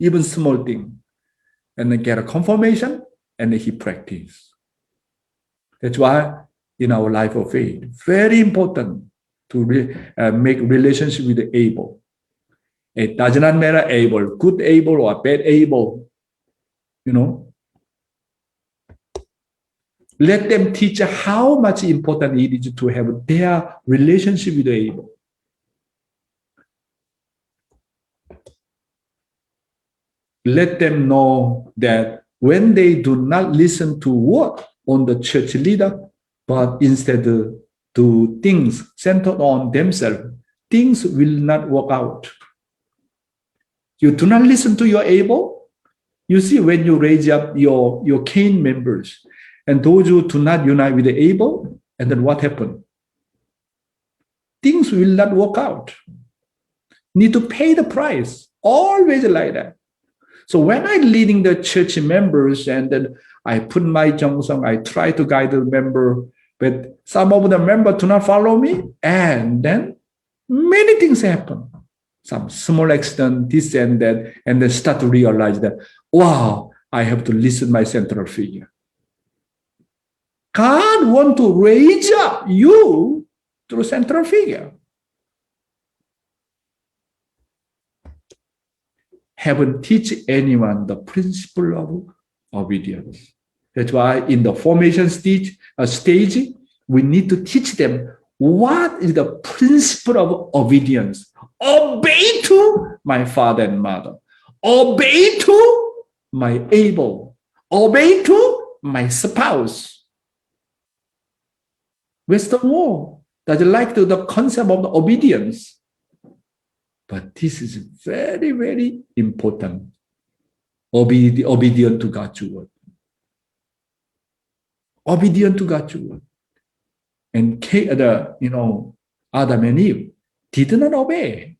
even small thing. And then get a confirmation, and then he practice. That's why in our life of faith, very important to make relationship with the able. It does not matter able, good able or bad able. You know, let them teach how much important it is to have their relationship with the able. Let them know that when they do not listen to what on the church leader, but instead do things centered on themselves, things will not work out. You do not listen to your able. You see, when you raise up your Cain members, and those who do not unite with the able, and then what happened? Things will not work out. Need to pay the price. Always like that. So when I'm leading the church members, and then I put my Jeongseong, I try to guide the member, but some of the members do not follow me, and then many things happen. Some small accident, this and that, and then start to realize that, wow, I have to listen to my central figure. God wants to raise up you through central figure. Haven't teach anyone the principle of obedience. That's why in the formation stage, we need to teach them what is the principle of obedience. Obey to my father and mother. Obey to my able. Obey to my spouse. Western world doesn't like the concept of the obedience. But this is very, very important. Obedient to God's word. Obedient to God's word. And Adam and Eve did not obey.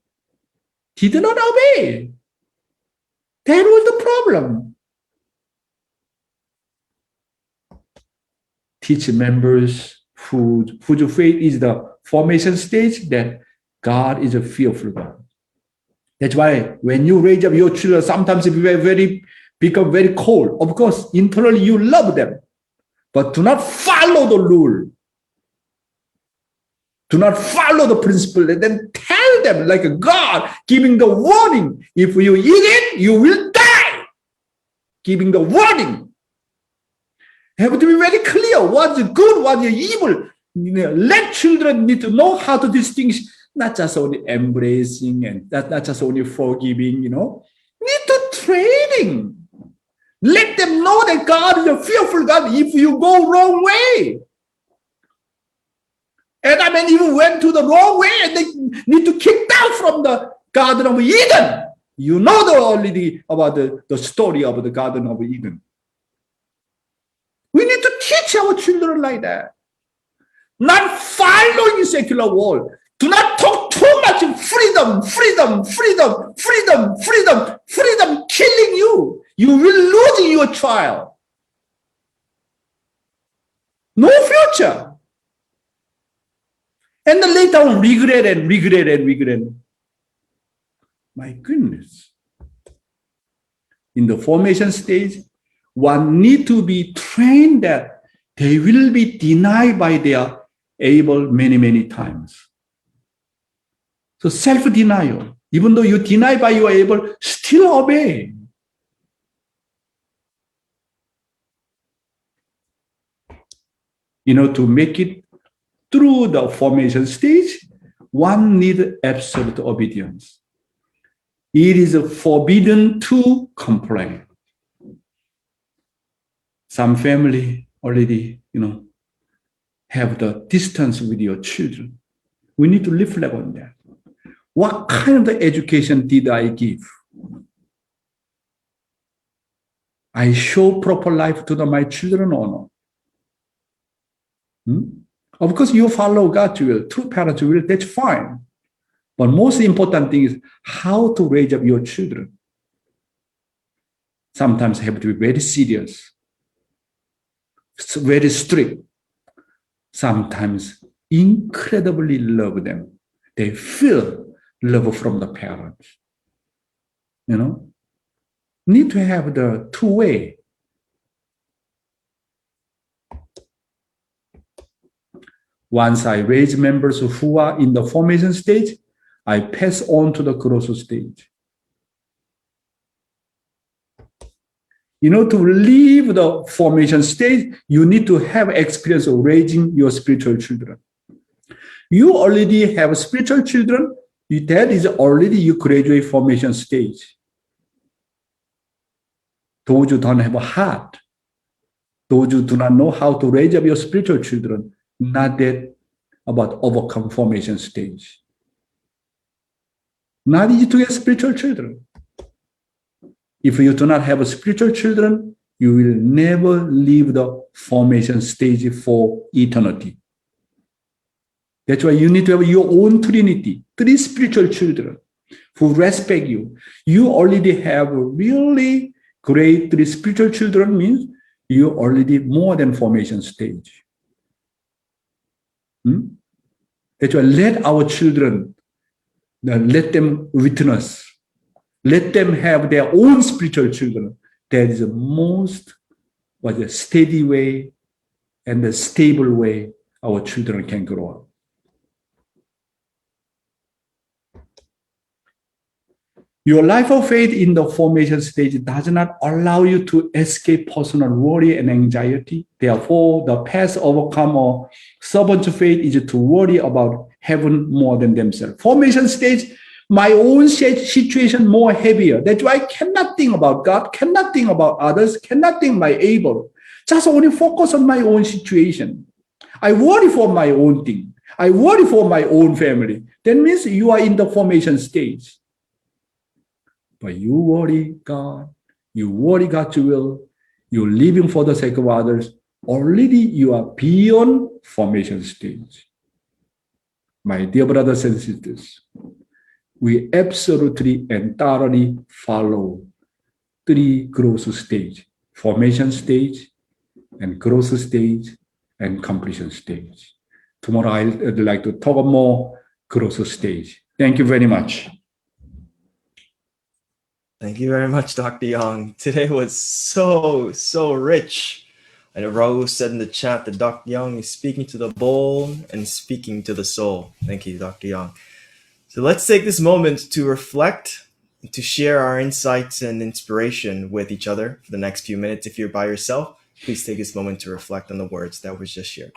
Did not obey. That was the problem. Teach members whose faith is the formation stage that God is a fearful God. That's why when you raise up your children, sometimes it will become very cold. Of course, internally you love them, but do not follow the rule. Do not follow the principle, and then tell them like a God, giving the warning. If you eat it, you will die. Giving the warning. You have to be very clear what's good, what's evil. Let children need to know how to distinguish, not just only embracing and not just only forgiving, Need to training. Let them know that God is a fearful God if you go wrong way. And I mean, even went to the wrong way and they need to kick down from the Garden of Eden. You know already about the story of the Garden of Eden. We need to teach our children like that. Not following secular world. Do not talk too much freedom killing you. You will lose your child. No future. And then later on, regret. My goodness. In the formation stage, one need to be trained that they will be denied by their able many times. So self-denial. Even though you deny by your able, still obey. To make it through the formation stage, one needs absolute obedience. It is forbidden to complain. Some family already, have the distance with your children. We need to reflect on that. What kind of education did I give? I show proper life to my children or not? Of course, you follow God's will, true parents' will, that's fine. But most important thing is how to raise up your children. Sometimes have to be very serious, very strict. Sometimes incredibly love them. They feel love from the parents. Need to have the two-way. Once I raise members who are in the formation stage, I pass on to the growth stage. To leave the formation stage, you need to have experience of raising your spiritual children. You already have spiritual children, that is already you graduate formation stage. Those who don't have a heart, those who do not know how to raise up your spiritual children, not that about overcome formation stage. Not easy to get spiritual children. If you do not have spiritual children, you will never leave the formation stage for eternity. That's why you need to have your own Trinity, 3 spiritual children who respect you. You already have really great 3 spiritual children, means you're already more than formation stage. That's why let our children, let them witness. Let them have their own spiritual children. That is the most steady way and the stable way our children can grow up. Your life of faith in the formation stage does not allow you to escape personal worry and anxiety. Therefore, the path to overcome a servant faith is to worry about heaven more than themselves. Formation stage, my own situation more heavier. That's why I cannot think about God, cannot think about others, cannot think my able. Just only focus on my own situation. I worry for my own thing. I worry for my own family. That means you are in the formation stage. But you worry God, you worry God's will, you're living for the sake of others, already you are beyond formation stage. My dear brothers and sisters, we absolutely and thoroughly follow 3 growth stage: formation stage, and growth stage, and completion stage. Tomorrow I'd like to talk more growth stage. Thank you very much. Thank you very much, Dr. Young. Today was so rich. I know Raul said in the chat that Dr. Young is speaking to the bowl and speaking to the soul. Thank you, Dr. Young. So let's take this moment to reflect, to share our insights and inspiration with each other for the next few minutes. If you're by yourself, please take this moment to reflect on the words that was just shared.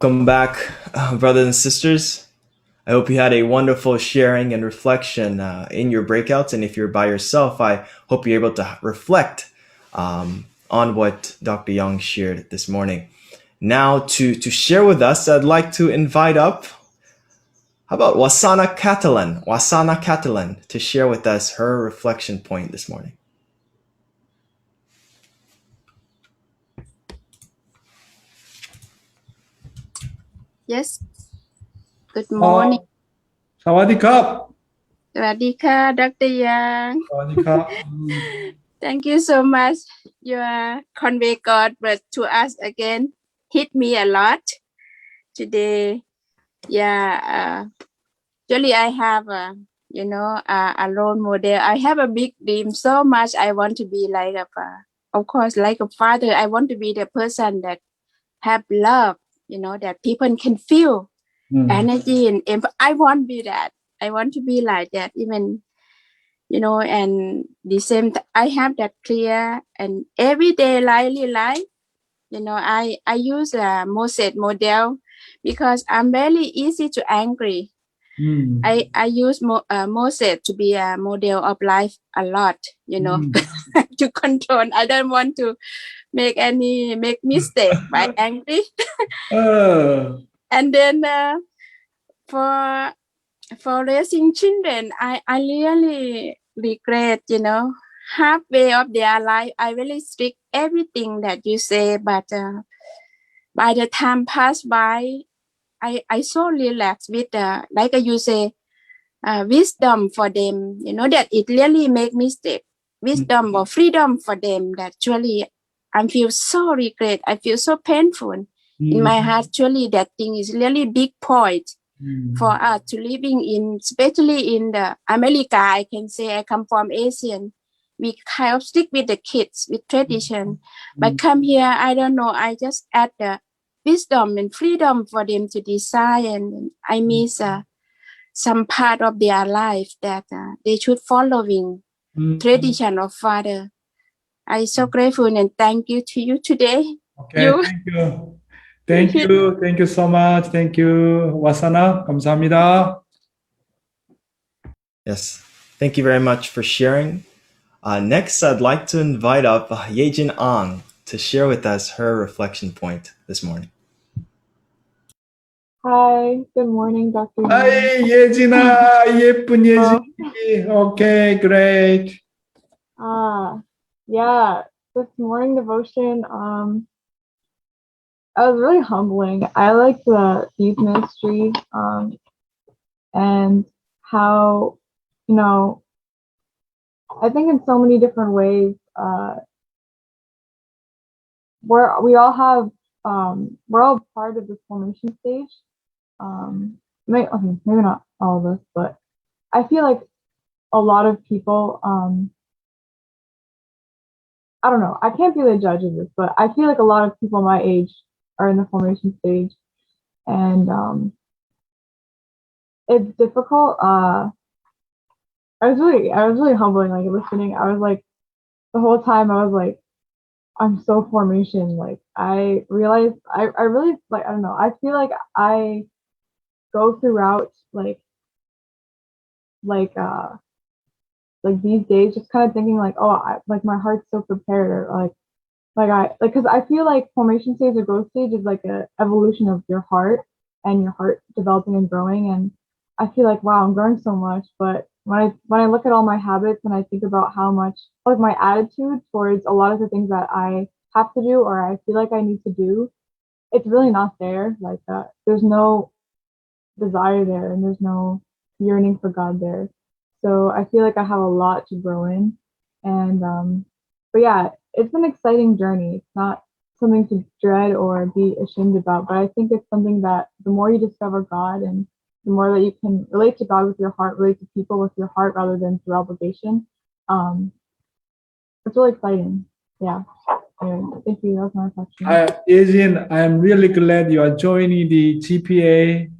Welcome back, brothers and sisters. I hope you had a wonderful sharing and reflection in your breakouts. And if you're by yourself, I hope you're able to reflect on what Dr. Young shared this morning. Now, to share with us, I'd like to invite up, how about Wasana Catalan to share with us her reflection point this morning. Yes. Good morning. Sawadee-krap. Sawadika, Dr. Young. Sawadee-krap. Thank you so much. Your convey God but to us again hit me a lot today. Yeah. Actually, I have a role model. I have a big dream so much. I want to be like of course, like a father. I want to be the person that have love, that people can feel energy and I want to be that. I want to be like that. Even, and the same. I have that clear and everyday life. I use a Moses model because I'm very easy to angry. I use Moses to be a model of life a lot, to control. I don't want to make mistake by angry. And then for raising children, I really regret, halfway of their life. I really strict everything that you say, but by the time passed by, I so relaxed with like you say, wisdom for them, that it really make mistake. Wisdom or freedom for them that truly I feel so regret. I feel so painful in my heart. Truly that thing is really big point for us to living in, especially in the America. I can say I come from Asian. We kind of stick with the kids, with tradition. But come here, I don't know. I just add the wisdom and freedom for them to decide. And I miss some part of their life that they should following tradition of father. I'm so grateful and thank you to you today. Okay, thank you. Thank you so much. Thank you, Wasana. 감사합니다. Yes, thank you very much for sharing. Next, I'd like to invite up Yejin Ang to share with us her reflection point this morning. Hi, good morning, Dr. Young. Hi, 예진아, 예쁜 예진이. Okay, great. Yeah, this morning devotion, it was really humbling. I like the youth ministry, and how, I think in so many different ways, we all have, we're all part of this formation stage. Maybe not all of us, but I feel like a lot of people, I don't know, I can't be the judge of this, but I feel like a lot of people my age are in the formation stage, and it's difficult. I was really humbling, like listening. I was like, the whole time I was like, I'm so formation. Like I realized I really like, I don't know, I feel like I go throughout like these days just kind of thinking like, oh, like my heart's so prepared, or because I feel like formation stage or growth stage is like a evolution of your heart and your heart developing and growing. And I feel like, wow, I'm growing so much. But when I look at all my habits and I think about how much like my attitude towards a lot of the things that I have to do or I feel like I need to do, it's really not there. Like there's no desire there and there's no yearning for God there. So I feel like I have a lot to grow in. And but yeah, it's an exciting journey. It's not something to dread or be ashamed about, but I think it's something that the more you discover God and the more that you can relate to God with your heart, relate to people with your heart rather than through obligation, it's really exciting. Yeah. Anyway, thank you. That was my question. Yejin, I'm really glad you are joining the GPA.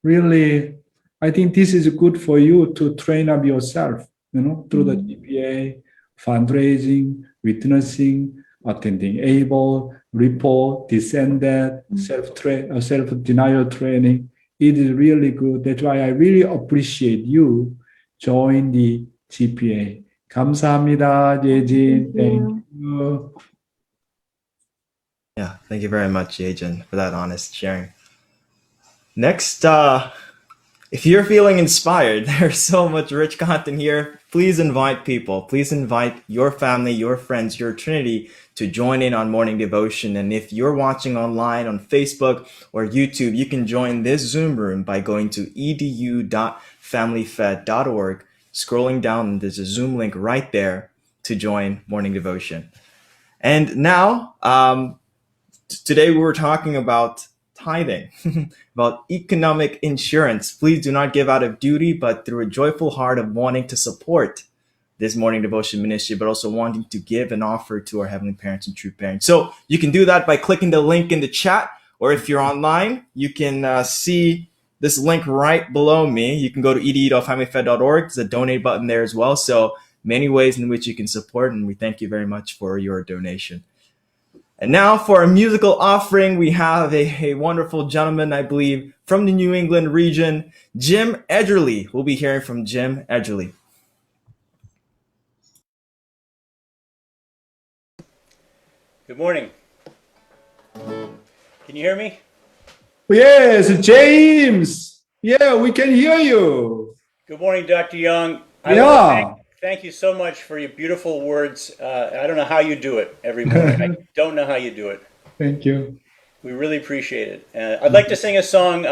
Really, I think this is good for you to train up yourself, through the GPA, fundraising, witnessing, attending able, report, this and that, self-denial training. It is really good. That's why I really appreciate you join the GPA. 감사합니다, 예진. Thank you. Yeah, thank you very much, Yearn, for that honest sharing. Next, if you're feeling inspired, there's so much rich content here. Please invite people. Please invite your family, your friends, your Trinity to join in on morning devotion. And if you're watching online on Facebook or YouTube, you can join this Zoom room by going to edu.familyfed.org. Scrolling down, there's a Zoom link right there to join morning devotion. And now, today we were talking about tithing, about economic insurance. Please do not give out of duty, but through a joyful heart of wanting to support this morning devotion ministry, but also wanting to give and offer to our heavenly parents and true parents. So you can do that by clicking the link in the chat, or if you're online, you can see this link right below me. You can go to edu.familyfed.org. There's a donate button there as well. So many ways in which you can support, and we thank you very much for your donation. And now for our musical offering, we have a wonderful gentleman, I believe, from the New England region, Jim Edgerly. We'll be hearing from Jim Edgerly. Good morning. Can you hear me? Yes, James. Yeah, we can hear you. Good morning, Dr. Young. I Yeah. want to thank you so much for your beautiful words. I don't know how you do it every morning. I don't know how you do it. Thank you. We really appreciate it. I'd like to sing a song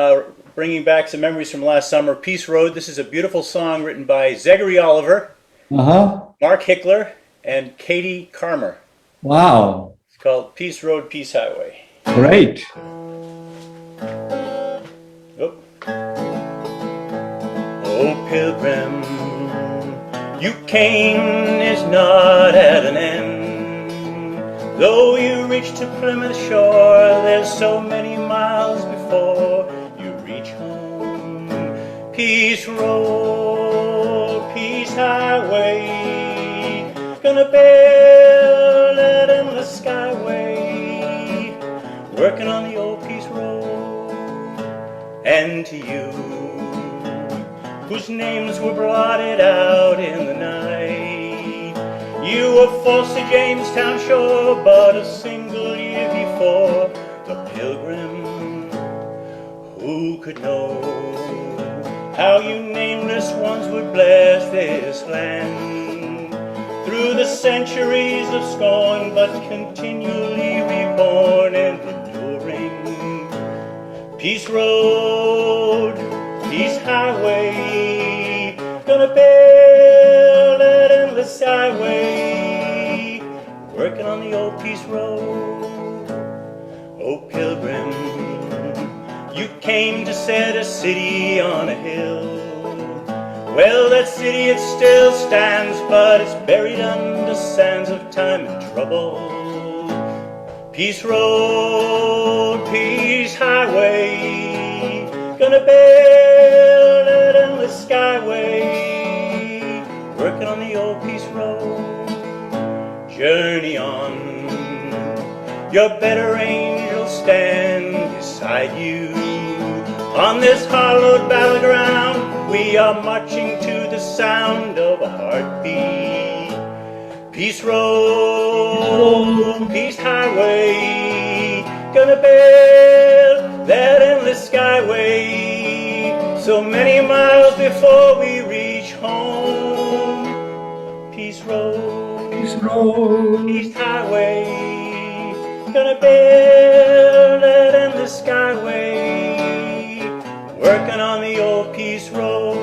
bringing back some memories from last summer, Peace Road. This is a beautiful song written by Gregory Oliver, Mark Hickler, and Katie Carmer. Wow. It's called Peace Road, Peace Highway. Great. Oh, pilgrim, you came is not at an end. Though you reach to Plymouth shore, there's so many miles before you reach home. Peace Road, Peace Highway, gonna build an endless skyway, working on the old Peace Road. And to you, whose names were blotted out in the night, you were forced to Jamestown shore but a single year before. The pilgrim, who could know how you nameless ones would bless this land through the centuries of scorn, but continually reborn and enduring. Peace Road, Peace Highway, gonna build an endless highway, working on the old Peace Road. Oh, pilgrim, you came to set a city on a hill. Well, that city it still stands, but it's buried under sands of time and trouble. Peace Road, Peace Highway, gonna build an endless skyway, working on the old Peace Road. Journey on, your better angels stand beside you. On this hallowed battleground, we are marching to the sound of a heartbeat. Peace Road, Peace Highway, gonna build that endless skyway, so many miles before we reach home. Peace Road, Peace Road, Peace Highway, gonna build that endless skyway, working on the old Peace Road.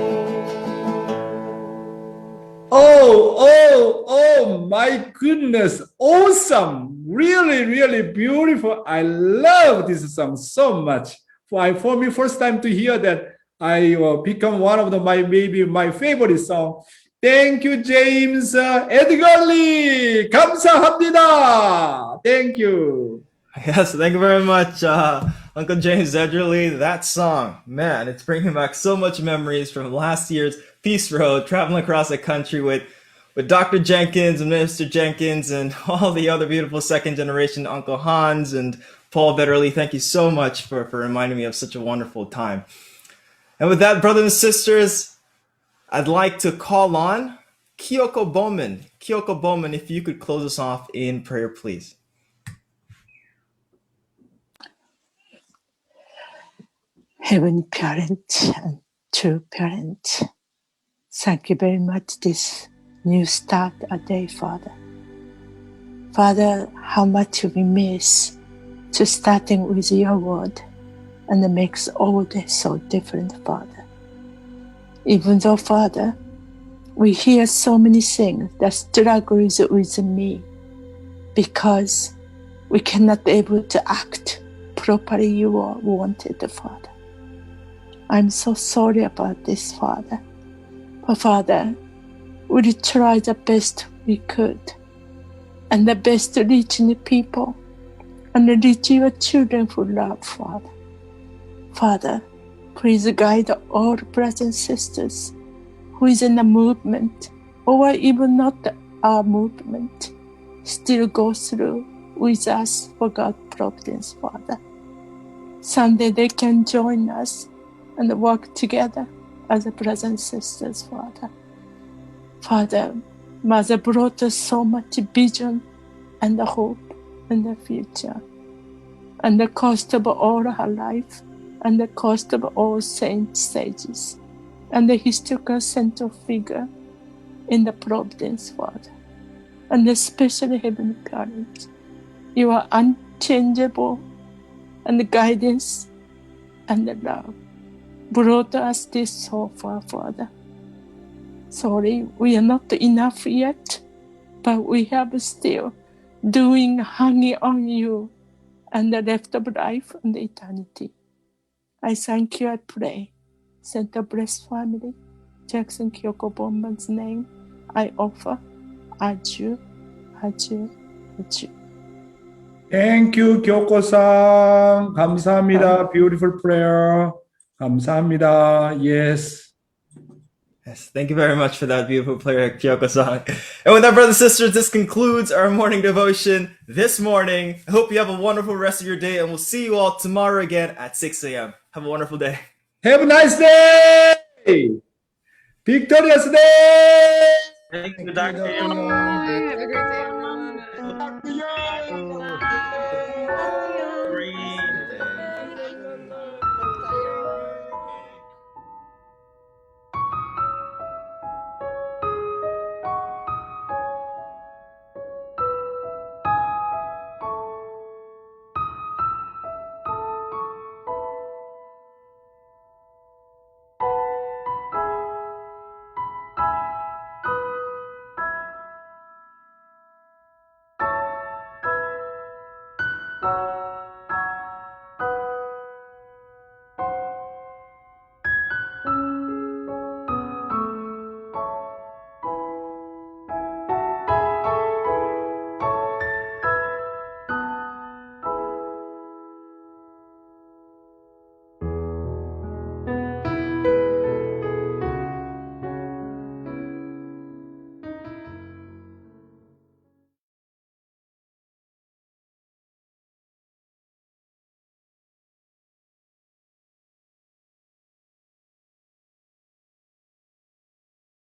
Oh, my goodness. Awesome. Really, really beautiful. I love this song so much. For me, first time to hear that, I become one of maybe my favorite song. Thank you, James Edgerly. 감사합니다. Thank you. Yes, thank you very much, Uncle James Edgerly. That song, man, it's bringing back so much memories from last year's Peace Road, traveling across the country with with Dr. Jenkins and Minister Jenkins and all the other beautiful second generation Uncle Hans and Paul Betterly. Thank you so much for reminding me of such a wonderful time. And with that, brothers and sisters, I'd like to call on Kyoko Bowman. Kyoko Bowman, if you could close us off in prayer, please. Heavenly Parent and true parent, thank you very much this new start a day, Father. Father, how much we miss to starting with your word and it makes all day so different, Father. Even though, Father, we hear so many things that struggles with me because we cannot be able to act properly you wanted, Father. I'm so sorry about this, Father. But Father, we try the best we could and the best to reach the people and reach your children for love, Father. Father, please guide all brothers and sisters who is in the movement or even not our movement, still go through with us for God's providence, Father. Someday they can join us and work together as brothers and sisters, Father. Father, Mother brought us so much vision and hope in the future, and the cost of all her life, and the cost of all saint sages, and the historical central figure in the providence, Father, and especially Heavenly Parent. You are unchangeable, and the guidance and the love brought us this so far, Father. Sorry, we are not enough yet, but we have still doing hanging on you and the rest of life and eternity. I thank you, I pray. Send the blessed family, Jackson Kyoko Bowman's name, I offer Aju, Aju, Aju. Thank you, Kyoko-san. 감사합니다. Beautiful prayer. 감사합니다. Yes. Yes, thank you very much for that beautiful prayer, Kyoko-san. And with that, brothers and sisters, this concludes our morning devotion this morning. I hope you have a wonderful rest of your day, and we'll see you all tomorrow again at 6 a.m. Have a wonderful day. Have a nice day. Victorious day. Thank you, Dr. Dr. Young. Young. Have a great day, everyone. Dr. Young.